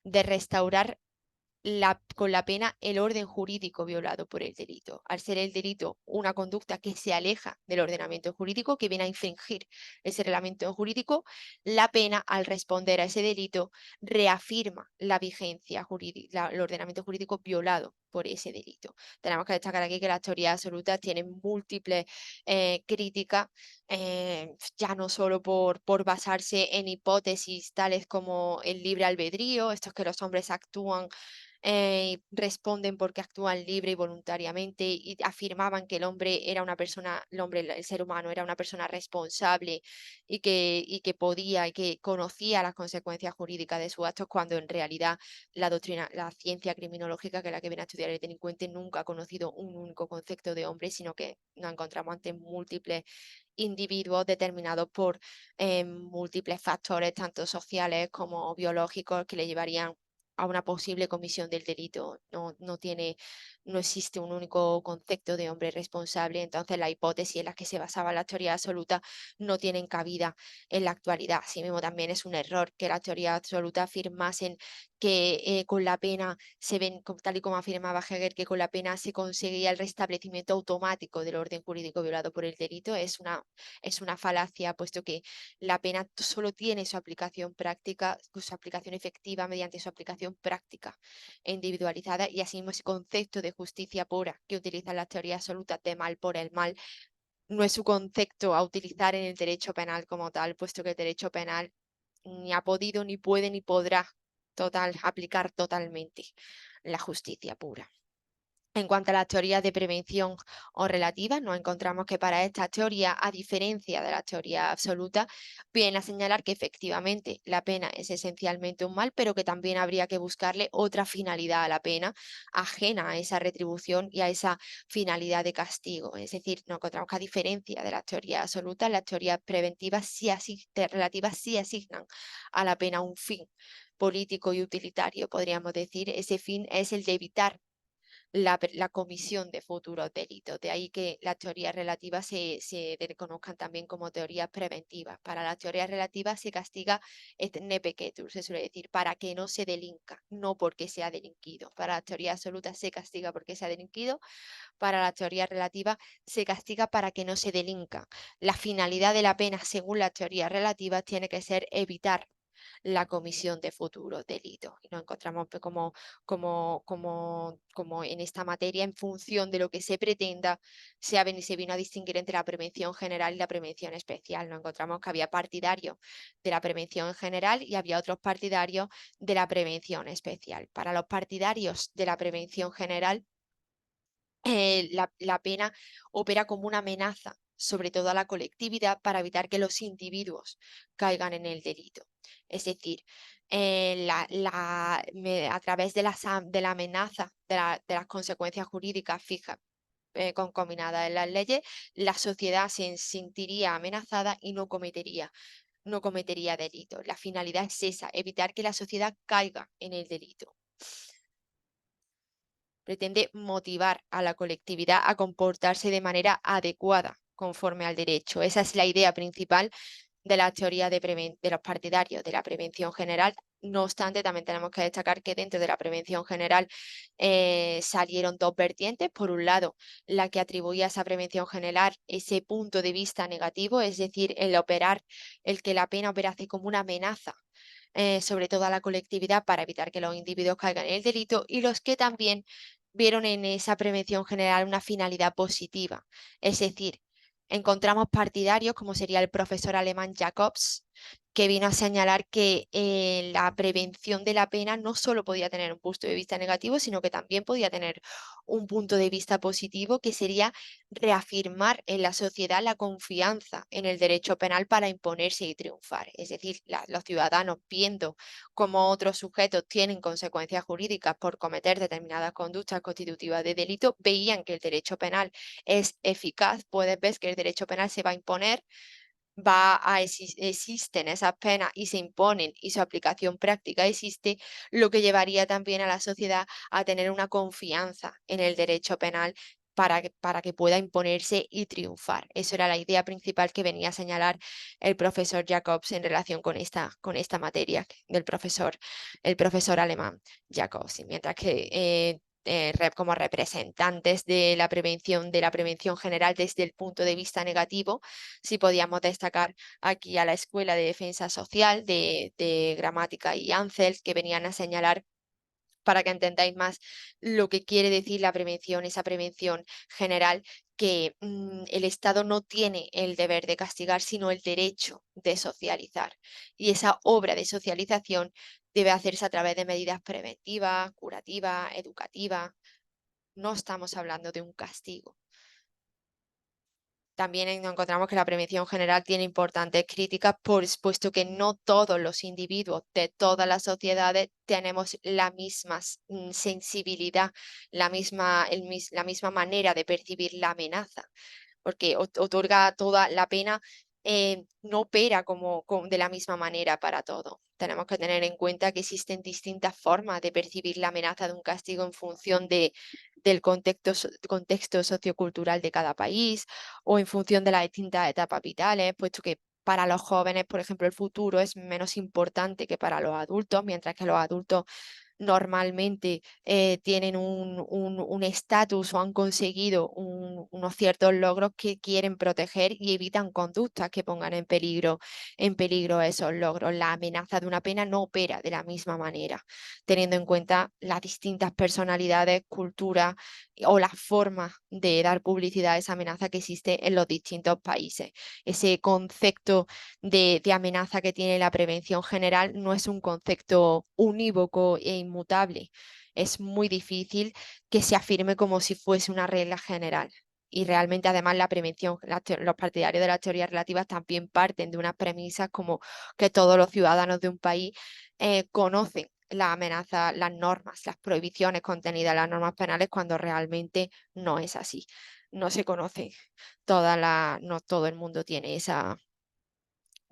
de restaurar con la pena el orden jurídico violado por el delito. Al ser el delito una conducta que se aleja del ordenamiento jurídico, que viene a infringir ese reglamento jurídico, la pena al responder a ese delito reafirma la vigencia jurídica, el ordenamiento jurídico violado por ese delito. Tenemos que destacar aquí que las teorías absolutas tienen múltiples críticas, ya no solo por basarse en hipótesis tales como el libre albedrío, estos que los hombres actúan responden porque actúan libre y voluntariamente y afirmaban que el hombre era una persona, el ser humano era una persona responsable y que podía y que conocía las consecuencias jurídicas de sus actos, cuando en realidad la doctrina, la ciencia criminológica, que es la que viene a estudiar el delincuente, nunca ha conocido un único concepto de hombre, sino que nos encontramos ante múltiples individuos determinados por múltiples factores, tanto sociales como biológicos, que le llevarían a una posible comisión del delito. No existe un único concepto de hombre responsable, entonces la hipótesis en la que se basaba la teoría absoluta no tienen cabida en la actualidad. Asimismo, también es un error que la teoría absoluta afirmasen que con la pena se ven, tal y como afirmaba Hegel, que con la pena se conseguía el restablecimiento automático del orden jurídico violado por el delito. Es una falacia, puesto que la pena solo tiene su aplicación práctica, su aplicación efectiva mediante su aplicación práctica e individualizada, y asimismo ese concepto de justicia pura que utilizan las teorías absolutas de mal por el mal no es su concepto a utilizar en el derecho penal como tal, puesto que el derecho penal ni ha podido, ni puede, ni podrá aplicar totalmente la justicia pura. En cuanto a las teorías de prevención o relativas, nos encontramos que para estas teorías, a diferencia de la teoría absoluta, viene a señalar que efectivamente la pena es esencialmente un mal, pero que también habría que buscarle otra finalidad a la pena, ajena a esa retribución y a esa finalidad de castigo. Es decir, nos encontramos que, a diferencia de la teoría absoluta, las teorías preventivas relativas sí asignan a la pena un fin político y utilitario, podríamos decir. Ese fin es el de evitar la comisión de futuros delitos. De ahí que las teorías relativas se reconozcan también como teorías preventivas. Para las teorías relativas se castiga et ne peccetur, se suele decir, para que no se delinca, no porque se ha delinquido. Para las teorías absolutas se castiga porque se ha delinquido, para la teoría relativa se castiga para que no se delinca. La finalidad de la pena, según las teorías relativas, tiene que ser evitar la comisión de futuros delitos. Y nos encontramos pues, como en esta materia, en función de lo que se pretenda, se vino a distinguir entre la prevención general y la prevención especial. Nos encontramos que había partidarios de la prevención general y había otros partidarios de la prevención especial. Para los partidarios de la prevención general, la pena opera como una amenaza, sobre todo a la colectividad, para evitar que los individuos caigan en el delito. Es decir, a través de la amenaza, de las consecuencias jurídicas fijas concominadas en las leyes, la sociedad se sentiría amenazada y no cometería delitos. La finalidad es esa, evitar que la sociedad caiga en el delito. Pretende motivar a la colectividad a comportarse de manera adecuada conforme al derecho. Esa es la idea principal de la teoría de los partidarios de la prevención general. No obstante, también tenemos que destacar que dentro de la prevención general salieron dos vertientes. Por un lado, la que atribuía a esa prevención general ese punto de vista negativo, es decir, el que la pena operase como una amenaza, sobre todo a la colectividad, para evitar que los individuos caigan en el delito, y los que también vieron en esa prevención general una finalidad positiva. Es decir, encontramos partidarios, como sería el profesor alemán Jacobs, que vino a señalar que la prevención de la pena no solo podía tener un punto de vista negativo, sino que también podía tener un punto de vista positivo, que sería reafirmar en la sociedad la confianza en el derecho penal para imponerse y triunfar. Es decir, los ciudadanos, viendo cómo otros sujetos tienen consecuencias jurídicas por cometer determinadas conductas constitutivas de delito, veían que el derecho penal es eficaz. Puedes ver que el derecho penal se va a imponer, existen esas penas y se imponen, y su aplicación práctica existe, lo que llevaría también a la sociedad a tener una confianza en el derecho penal, para que pueda imponerse y triunfar. Eso era la idea principal que venía a señalar el profesor Jacobs en relación con esta materia el profesor alemán Jacobs. Y mientras que como representantes de la prevención general desde el punto de vista negativo, sí podíamos destacar aquí a la Escuela de Defensa Social de Gramática y Ansels, que venían a señalar para que entendáis más lo que quiere decir la prevención, esa prevención general, que el Estado no tiene el deber de castigar, sino el derecho de socializar. Y esa obra de socialización debe hacerse a través de medidas preventivas, curativas, educativas. No estamos hablando de un castigo. También encontramos que la prevención general tiene importantes críticas, puesto que no todos los individuos de todas las sociedades tenemos la misma sensibilidad, la misma manera de percibir la amenaza, porque otorga toda la pena, no opera de la misma manera para todo. Tenemos que tener en cuenta que existen distintas formas de percibir la amenaza de un castigo en función del contexto sociocultural de cada país o en función de las distintas etapas vitales, puesto que para los jóvenes, por ejemplo, el futuro es menos importante que para los adultos, mientras que los adultos normalmente tienen un estatus o han conseguido unos ciertos logros que quieren proteger y evitan conductas que pongan en peligro esos logros. La amenaza de una pena no opera de la misma manera, teniendo en cuenta las distintas personalidades, culturas o las formas de dar publicidad a esa amenaza que existe en los distintos países. Ese concepto de amenaza que tiene la prevención general no es un concepto unívoco e inmutable. Es muy difícil que se afirme como si fuese una regla general. Y realmente, además, la prevención, los partidarios de las teorías relativas también parten de unas premisas como que todos los ciudadanos de un país conocen la amenaza, las normas, las prohibiciones contenidas en las normas penales, cuando realmente no es así. No se conoce no todo el mundo tiene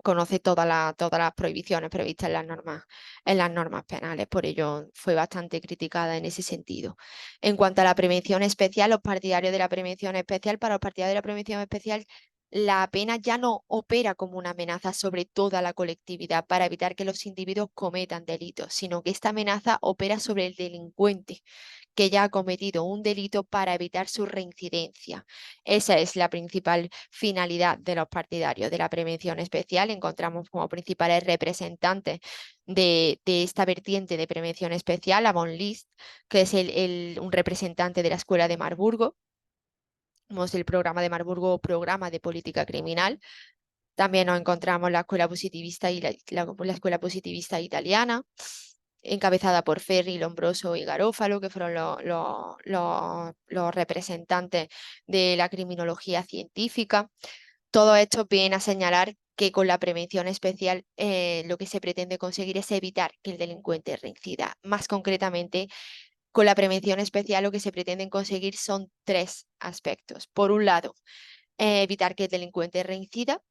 conoce todas las prohibiciones previstas en las normas penales, por ello fue bastante criticada en ese sentido. En cuanto a la prevención especial, los partidarios de la prevención especial, para los partidarios de la prevención especial, la pena ya no opera como una amenaza sobre toda la colectividad para evitar que los individuos cometan delitos, sino que esta amenaza opera sobre el delincuente que ya ha cometido un delito para evitar su reincidencia. Esa es la principal finalidad de los partidarios de la prevención especial. Encontramos como principales representantes de esta vertiente de prevención especial a von List, que es un representante de la Escuela de Marburgo. Tenemos el programa de Marburgo, programa de política criminal. También nos encontramos la escuela positivista y la escuela positivista italiana, encabezada por Ferri, Lombroso y Garófalo, que fueron los representantes de la criminología científica. Todo esto viene a señalar que con la prevención especial lo que se pretende conseguir es evitar que el delincuente reincida. Más concretamente, con la prevención especial lo que se pretende conseguir son tres aspectos. Por un lado, evitar que el delincuente reincida.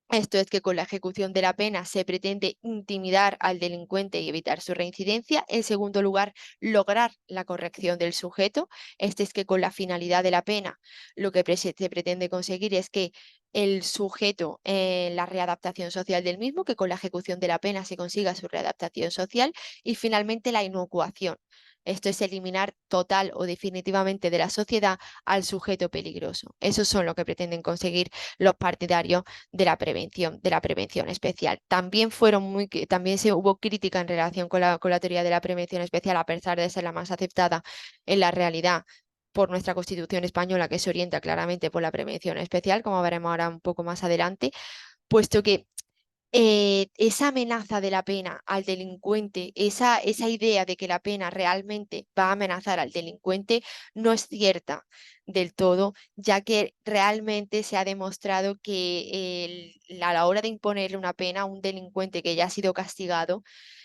Esto es que con la ejecución de la pena se pretende intimidar al delincuente y evitar su reincidencia. En segundo lugar, lograr la corrección del sujeto. Este es que con la finalidad de la pena lo que se pretende conseguir es que el sujeto, la readaptación social del mismo, que con la ejecución de la pena se consiga su readaptación social. Y finalmente la inocuación. Esto es eliminar total o definitivamente de la sociedad al sujeto peligroso. Eso son lo que pretenden conseguir los partidarios de la prevención especial. También se hubo crítica en relación con la teoría de la prevención especial, a pesar de ser la más aceptada en la realidad por nuestra Constitución española, que se orienta claramente por la prevención especial, como veremos ahora un poco más adelante, puesto que esa amenaza de la pena al delincuente, esa idea de que la pena realmente va a amenazar al delincuente, no es cierta del todo, ya que realmente se ha demostrado que a la hora de imponerle una pena a un delincuente que ya ha sido castigado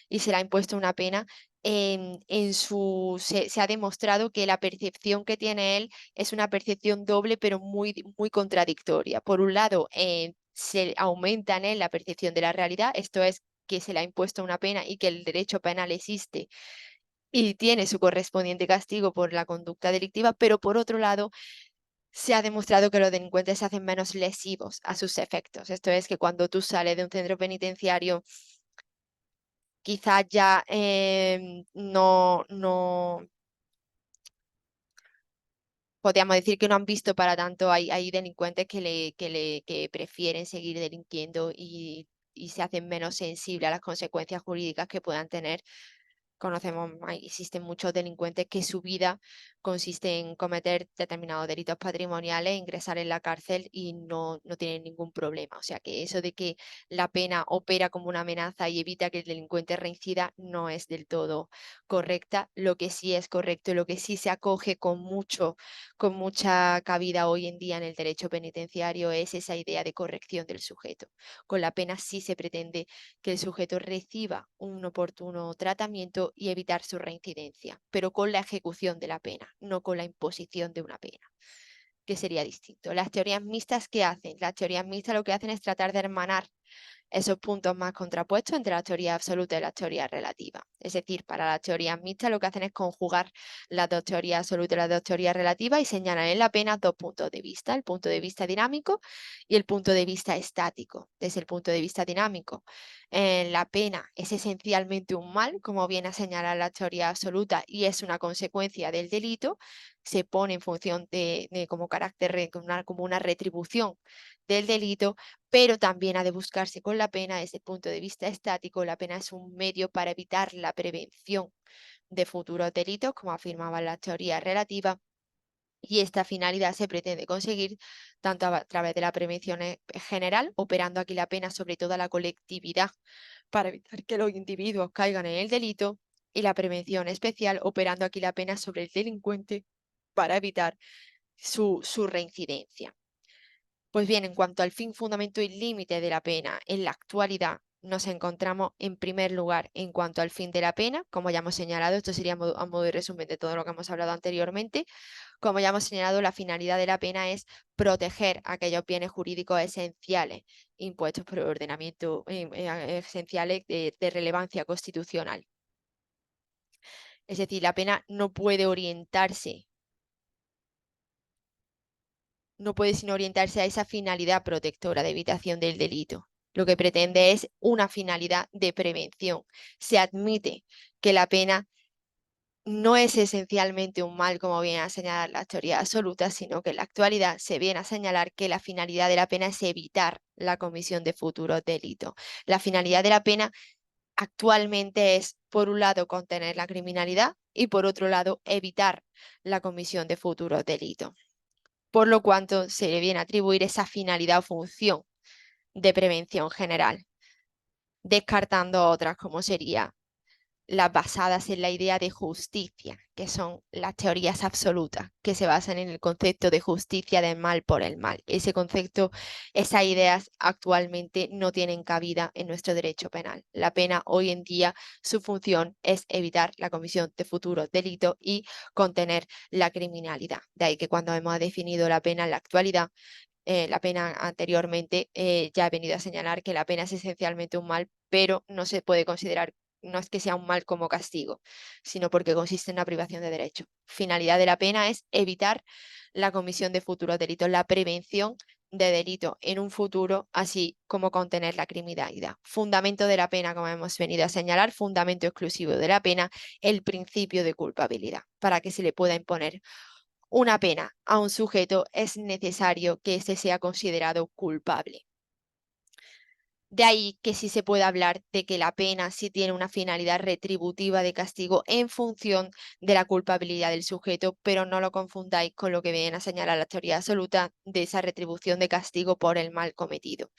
y se le ha impuesto una pena, se ha demostrado que la percepción que tiene él es una percepción doble, pero muy contradictoria. Por un lado, se aumenta en él la percepción de la realidad, esto es que se le ha impuesto una pena y que el derecho penal existe y tiene su correspondiente castigo por la conducta delictiva, pero por otro lado, se ha demostrado que los delincuentes se hacen menos lesivos a sus efectos. Esto es que cuando tú sales de un centro penitenciario, quizás ya no podríamos decir que no han visto para tanto. Hay delincuentes que prefieren seguir delinquiendo y se hacen menos sensibles a las consecuencias jurídicas que puedan tener. Existen muchos delincuentes que su vida consiste en cometer determinados delitos patrimoniales, ingresar en la cárcel y no tienen ningún problema. O sea que eso de que la pena opera como una amenaza y evita que el delincuente reincida no es del todo correcta. Lo que sí es correcto, lo que sí se acoge con mucha cabida hoy en día en el derecho penitenciario es esa idea de corrección del sujeto. Con la pena sí se pretende que el sujeto reciba un oportuno tratamiento y evitar su reincidencia, pero con la ejecución de la pena, no con la imposición de una pena, que sería distinto. Las teorías mixtas, ¿qué hacen? Las teorías mixtas lo que hacen es tratar de hermanar esos puntos más contrapuestos entre la teoría absoluta y la teoría relativa. Es decir, para las teorías mixtas lo que hacen es conjugar las dos teorías absolutas y las dos teorías relativas y señalan en la pena dos puntos de vista, el punto de vista dinámico y el punto de vista estático. Desde el punto de vista dinámico, la pena es esencialmente un mal, como viene a señalar la teoría absoluta, y es una consecuencia del delito, se pone en función de como carácter, como una retribución del delito, pero también ha de buscarse con la pena desde el punto de vista estático. La pena es un medio para evitar la prevención de futuros delitos, como afirmaba la teoría relativa, y esta finalidad se pretende conseguir tanto a través de la prevención general, operando aquí la pena sobre toda la colectividad para evitar que los individuos caigan en el delito, y la prevención especial, operando aquí la pena sobre el delincuente para evitar su reincidencia. Pues bien, en cuanto al fin, fundamento y límite de la pena, en la actualidad nos encontramos en primer lugar en cuanto al fin de la pena, como ya hemos señalado, esto sería a modo de resumen de todo lo que hemos hablado anteriormente. Como ya hemos señalado, la finalidad de la pena es proteger aquellos bienes jurídicos esenciales impuestos por el ordenamiento, esenciales de relevancia constitucional. Es decir, la pena no puede sino orientarse a esa finalidad protectora de evitación del delito. Lo que pretende es una finalidad de prevención. Se admite que la pena no es esencialmente un mal, como viene a señalar la teoría absoluta, sino que en la actualidad se viene a señalar que la finalidad de la pena es evitar la comisión de futuros delitos. La finalidad de la pena actualmente es, por un lado, contener la criminalidad y, por otro lado, evitar la comisión de futuros delitos, por lo cual se le viene a atribuir esa finalidad o función de prevención general, descartando otras como sería las basadas en la idea de justicia, que son las teorías absolutas, que se basan en el concepto de justicia del mal por el mal. Ese concepto, esas ideas actualmente no tienen cabida en nuestro derecho penal. La pena hoy en día, su función es evitar la comisión de futuros delitos y contener la criminalidad. De ahí que cuando hemos definido la pena en la actualidad, la pena anteriormente, ya he venido a señalar que la pena es esencialmente un mal, pero no se puede considerar, no es que sea un mal como castigo, sino porque consiste en una privación de derecho. Finalidad de la pena es evitar la comisión de futuros delitos, la prevención de delito en un futuro, así como contener la criminalidad. Fundamento de la pena, como hemos venido a señalar, fundamento exclusivo de la pena, el principio de culpabilidad, para que se le pueda imponer una pena a un sujeto es necesario que éste sea considerado culpable. De ahí que sí se puede hablar de que la pena sí tiene una finalidad retributiva de castigo en función de la culpabilidad del sujeto, pero no lo confundáis con lo que viene a señalar la teoría absoluta de esa retribución de castigo por el mal cometido.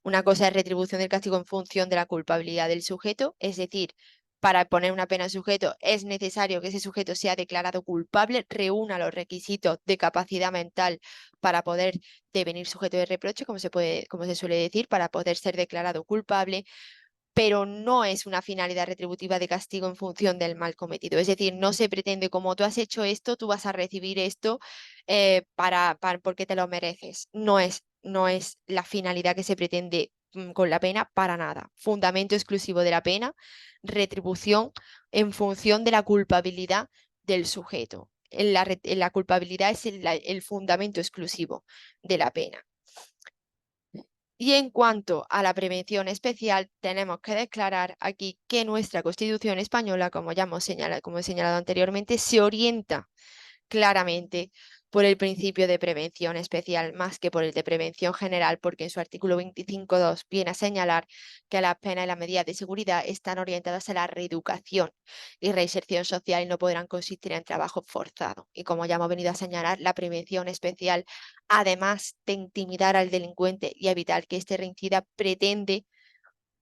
Una cosa es retribución del castigo en función de la culpabilidad del sujeto, es decir, para poner una pena al sujeto es necesario que ese sujeto sea declarado culpable, reúna los requisitos de capacidad mental para poder devenir sujeto de reproche, como se suele decir, para poder ser declarado culpable, pero no es una finalidad retributiva de castigo en función del mal cometido. Es decir, no se pretende como tú has hecho esto, tú vas a recibir esto porque te lo mereces. No es la finalidad que se pretende con la pena para nada. Fundamento exclusivo de la pena, retribución en función de la culpabilidad del sujeto. La culpabilidad es el fundamento exclusivo de la pena. Y en cuanto a la prevención especial, tenemos que declarar aquí que nuestra Constitución española, como ya como he señalado anteriormente, se orienta claramente por el principio de prevención especial más que por el de prevención general, porque en su artículo 25.2 viene a señalar que las penas y las medidas de seguridad están orientadas a la reeducación y reinserción social y no podrán consistir en trabajo forzado. Y como ya hemos venido a señalar, la prevención especial, además de intimidar al delincuente y evitar que éste reincida, pretende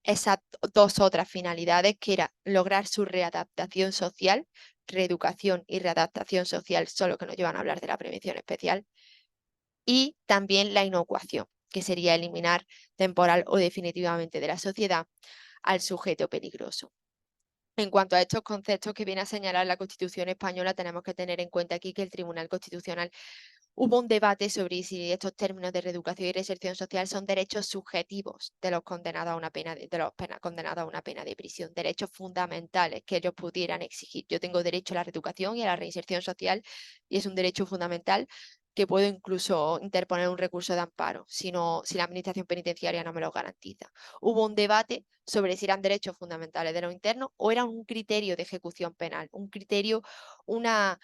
esas dos otras finalidades, que era lograr su readaptación social. Reeducación y readaptación social son los que nos llevan a hablar de la prevención especial, y también la inocuación, que sería eliminar temporal o definitivamente de la sociedad al sujeto peligroso. En cuanto a estos conceptos que viene a señalar la Constitución española, tenemos que tener en cuenta aquí que el Tribunal Constitucional hubo un debate sobre si estos términos de reeducación y reinserción social son derechos subjetivos de los condenados a una pena condenados a una pena de prisión, derechos fundamentales que ellos pudieran exigir. Yo tengo derecho a la reeducación y a la reinserción social y es un derecho fundamental que puedo incluso interponer un recurso de amparo si la administración penitenciaria no me lo garantiza. Hubo un debate sobre si eran derechos fundamentales de los internos o era un criterio de ejecución penal, un criterio, una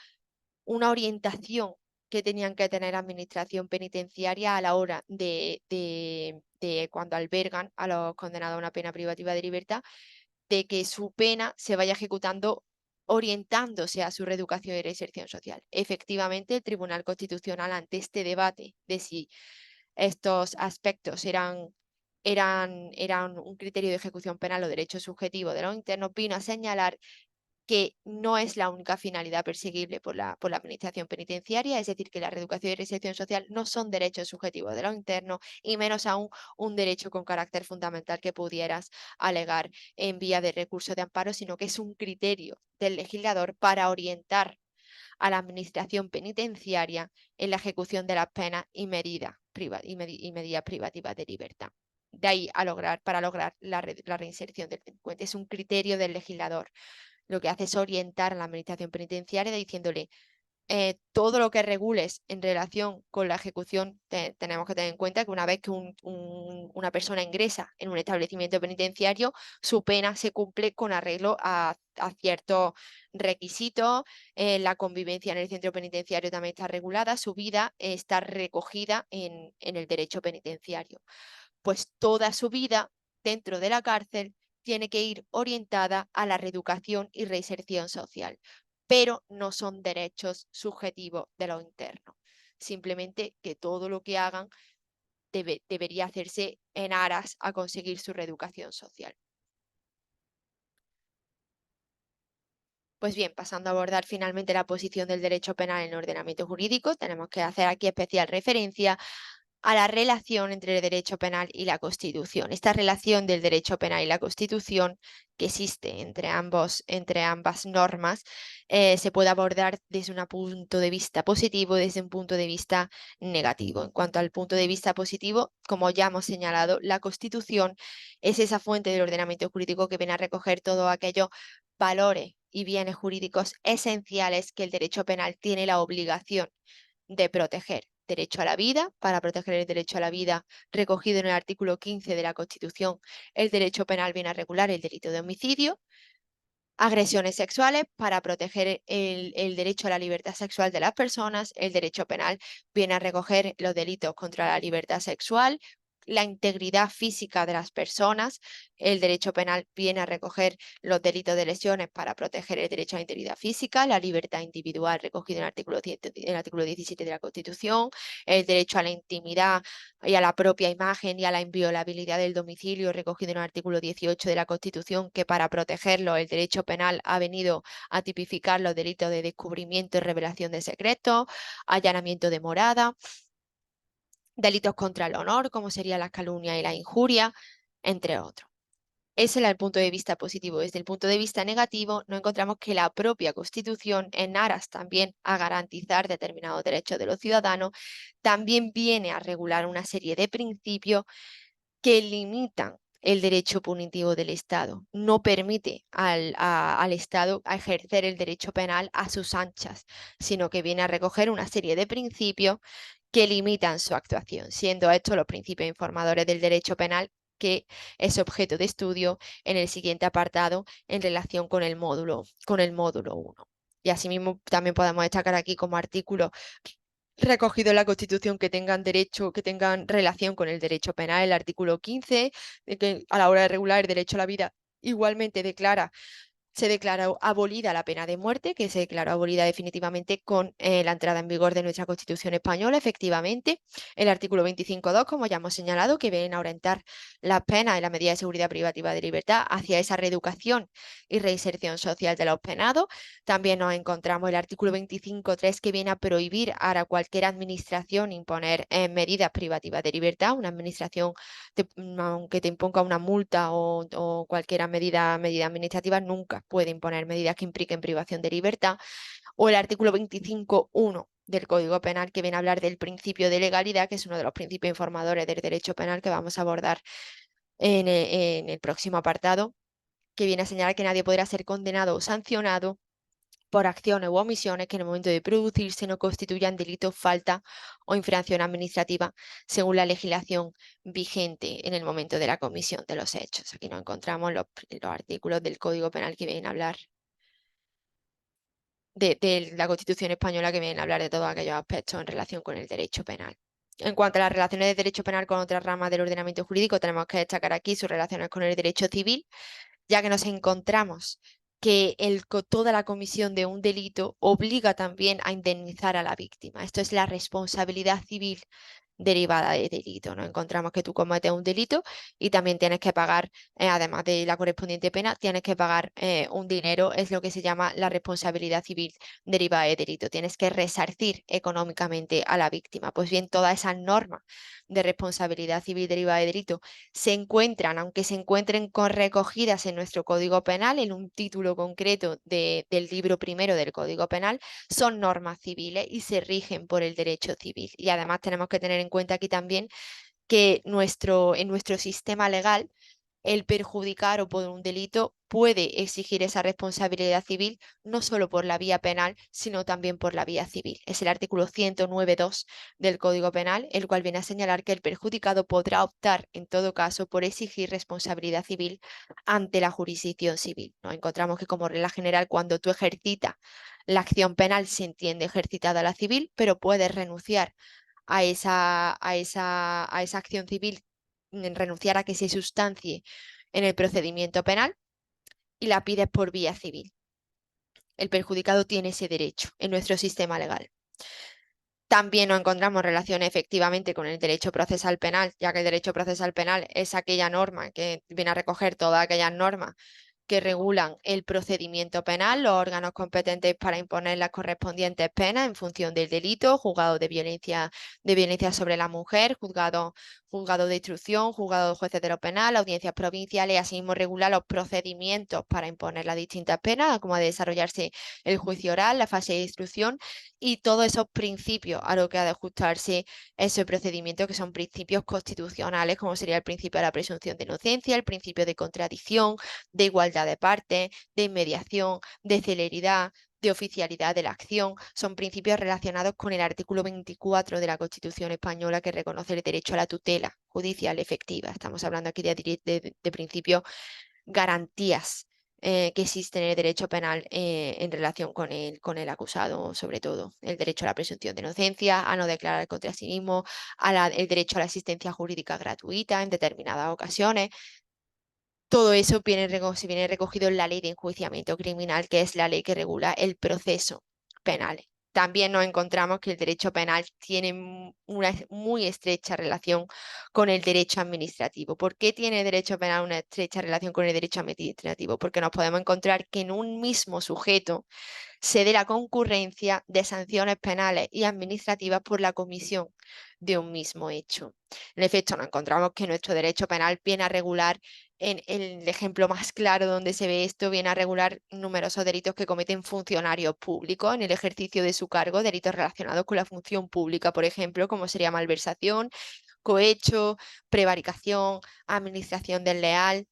orientación que tenían que tener administración penitenciaria a la hora de cuando albergan a los condenados a una pena privativa de libertad, de que su pena se vaya ejecutando orientándose a su reeducación y reinserción social. Efectivamente, el Tribunal Constitucional, ante este debate de si estos aspectos eran un criterio de ejecución penal o derecho subjetivo de los internos, vino a señalar que no es la única finalidad perseguible por la administración penitenciaria, es decir, que la reeducación y reinserción social no son derechos subjetivos de los internos y menos aún un derecho con carácter fundamental que pudieras alegar en vía de recurso de amparo, sino que es un criterio del legislador para orientar a la administración penitenciaria en la ejecución de las penas y medidas privativas de libertad. De ahí para lograr la reinserción del delincuente. Es un criterio del legislador. Lo que hace es orientar a la administración penitenciaria diciéndole todo lo que regules en relación con la ejecución. Tenemos que tener en cuenta que una vez que una persona ingresa en un establecimiento penitenciario, su pena se cumple con arreglo a ciertos requisitos. La convivencia en el centro penitenciario también está regulada, su vida está recogida en el derecho penitenciario. Pues toda su vida dentro de la cárcel tiene que ir orientada a la reeducación y reinserción social, pero no son derechos subjetivos de los internos. Simplemente que todo lo que hagan debería hacerse en aras a conseguir su reeducación social. Pues bien, pasando a abordar finalmente la posición del derecho penal en el ordenamiento jurídico, tenemos que hacer aquí especial referencia a la relación entre el derecho penal y la Constitución. Esta relación del derecho penal y la Constitución que existe entre ambas normas se puede abordar desde un punto de vista positivo, desde un punto de vista negativo. En cuanto al punto de vista positivo, como ya hemos señalado, la Constitución es esa fuente del ordenamiento jurídico que viene a recoger todos aquellos valores y bienes jurídicos esenciales que el derecho penal tiene la obligación de proteger. Derecho a la vida, para proteger el derecho a la vida recogido en el artículo 15 de la Constitución, el derecho penal viene a regular el delito de homicidio. Agresiones sexuales, para proteger el derecho a la libertad sexual de las personas. El derecho penal viene a recoger los delitos contra la libertad sexual, la integridad física de las personas. El derecho penal viene a recoger los delitos de lesiones para proteger el derecho a la integridad física, la libertad individual recogido en el artículo 17 de la Constitución, el derecho a la intimidad y a la propia imagen y a la inviolabilidad del domicilio recogido en el artículo 18 de la Constitución, que para protegerlo el derecho penal ha venido a tipificar los delitos de descubrimiento y revelación de secretos, allanamiento de morada, delitos contra el honor, como serían las calumnias y la injuria, entre otros. Ese era el punto de vista positivo. Desde el punto de vista negativo, nos encontramos que la propia Constitución, en aras también a garantizar determinados derechos de los ciudadanos, también viene a regular una serie de principios que limitan el derecho punitivo del Estado. No permite al Estado a ejercer el derecho penal a sus anchas, sino que viene a recoger una serie de principios que limitan su actuación, siendo estos los principios informadores del derecho penal, que es objeto de estudio en el siguiente apartado en relación con el módulo 1. Y asimismo también podemos destacar aquí como artículos recogido en la Constitución que tengan derecho, que tengan relación con el derecho penal, el artículo 15, de que a la hora de regular el derecho a la vida igualmente se declaró abolida la pena de muerte, que se declaró abolida definitivamente con la entrada en vigor de nuestra Constitución española, efectivamente. El artículo 25.2, como ya hemos señalado, que viene a orientar las penas y las medidas de seguridad privativa de libertad hacia esa reeducación y reinserción social de los penados. También nos encontramos el artículo 25.3, que viene a prohibir a cualquier administración imponer medidas privativas de libertad. Una administración, aunque te imponga una multa o cualquier medida administrativa, nunca puede imponer medidas que impliquen privación de libertad. O el artículo 25.1 del Código Penal, que viene a hablar del principio de legalidad, que es uno de los principios informadores del derecho penal que vamos a abordar en el próximo apartado, que viene a señalar que nadie podrá ser condenado o sancionado por acciones u omisiones que en el momento de producirse no constituyan delito, falta o infracción administrativa según la legislación vigente en el momento de la comisión de los hechos. Aquí nos encontramos los artículos del Código Penal que vienen a hablar de la Constitución española, que vienen a hablar de todos aquellos aspectos en relación con el derecho penal. En cuanto a las relaciones de derecho penal con otras ramas del ordenamiento jurídico, tenemos que destacar aquí sus relaciones con el derecho civil, ya que nos encontramos que toda la comisión de un delito obliga también a indemnizar a la víctima. Esto es la responsabilidad civil derivada de delito. Nos encontramos que tú cometes un delito y también tienes que pagar, además de la correspondiente pena, tienes que pagar un dinero, es lo que se llama la responsabilidad civil derivada de delito. Tienes que resarcir económicamente a la víctima. Pues bien, todas esas normas de responsabilidad civil derivada de delito se encuentran, aunque se encuentren recogidas en nuestro Código Penal, en un título concreto del libro primero del Código Penal, son normas civiles y se rigen por el derecho civil. Y además tenemos que tener en cuenta aquí también que en nuestro sistema legal, el perjudicar o por un delito puede exigir esa responsabilidad civil no solo por la vía penal, sino también por la vía civil. Es el artículo 109.2 del Código Penal, el cual viene a señalar que el perjudicado podrá optar en todo caso por exigir responsabilidad civil ante la jurisdicción civil. Nos encontramos que como regla general, cuando tú ejercitas la acción penal, se entiende ejercitada la civil, pero puedes renunciar a esa acción civil, renunciar a que se sustancie en el procedimiento penal y la pides por vía civil. El perjudicado tiene ese derecho en nuestro sistema legal. También nos encontramos relaciones efectivamente con el derecho procesal penal, ya que el derecho procesal penal es aquella norma que viene a recoger todas aquellas normas que regulan el procedimiento penal, los órganos competentes para imponer las correspondientes penas en función del delito, juzgado de violencia sobre la mujer, juzgado de instrucción, juzgado de jueces de lo penal, audiencias provinciales, y asimismo regula los procedimientos para imponer las distintas penas, como de desarrollarse el juicio oral, la fase de instrucción y todos esos principios a lo que ha de ajustarse ese procedimiento, que son principios constitucionales, como sería el principio de la presunción de inocencia, el principio de contradicción, de igualdad de partes, de inmediación, de celeridad, de oficialidad de la acción. Son principios relacionados con el artículo 24 de la Constitución española, que reconoce el derecho a la tutela judicial efectiva. Estamos hablando aquí de principios, garantías que existen en el derecho penal en relación con el acusado, sobre todo el derecho a la presunción de inocencia, a no declarar contra sí mismo, el derecho a la asistencia jurídica gratuita en determinadas ocasiones. Todo eso se viene recogido en la ley de enjuiciamiento criminal, que es la ley que regula el proceso penal. También nos encontramos que el derecho penal tiene una muy estrecha relación con el derecho administrativo. ¿Por qué tiene el derecho penal una estrecha relación con el derecho administrativo? Porque nos podemos encontrar que en un mismo sujeto se dé la concurrencia de sanciones penales y administrativas por la comisión de un mismo hecho. En efecto, nos encontramos que nuestro derecho penal viene a regular, en el ejemplo más claro donde se ve esto, viene a regular numerosos delitos que cometen funcionarios públicos en el ejercicio de su cargo, delitos relacionados con la función pública, por ejemplo, como sería malversación, cohecho, prevaricación, administración desleal.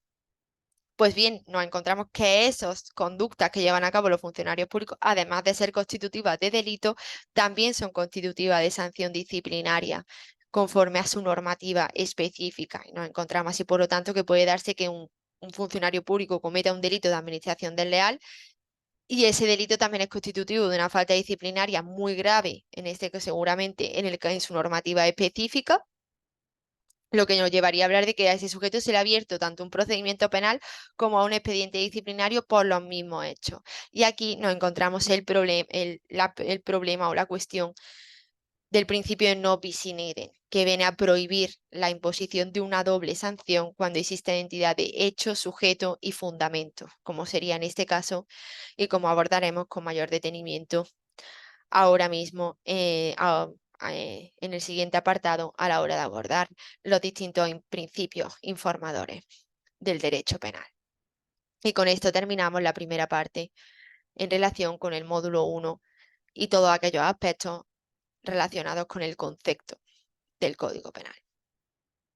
Pues bien, nos encontramos que esas conductas que llevan a cabo los funcionarios públicos, además de ser constitutivas de delito, también son constitutivas de sanción disciplinaria conforme a su normativa específica. Y nos encontramos así, por lo tanto, que puede darse que un funcionario público cometa un delito de administración desleal y ese delito también es constitutivo de una falta disciplinaria muy grave, en este que seguramente en su normativa específica, lo que nos llevaría a hablar de que a ese sujeto se le ha abierto tanto un procedimiento penal como a un expediente disciplinario por los mismos hechos. Y aquí nos encontramos el problema o la cuestión del principio de no bis in idem, que viene a prohibir la imposición de una doble sanción cuando existe entidad de hecho, sujeto y fundamento, como sería en este caso y como abordaremos con mayor detenimiento ahora mismo en el siguiente apartado a la hora de abordar los distintos principios informadores del derecho penal. Y con esto terminamos la primera parte en relación con el módulo 1 y todos aquellos aspectos relacionados con el concepto del Código Penal.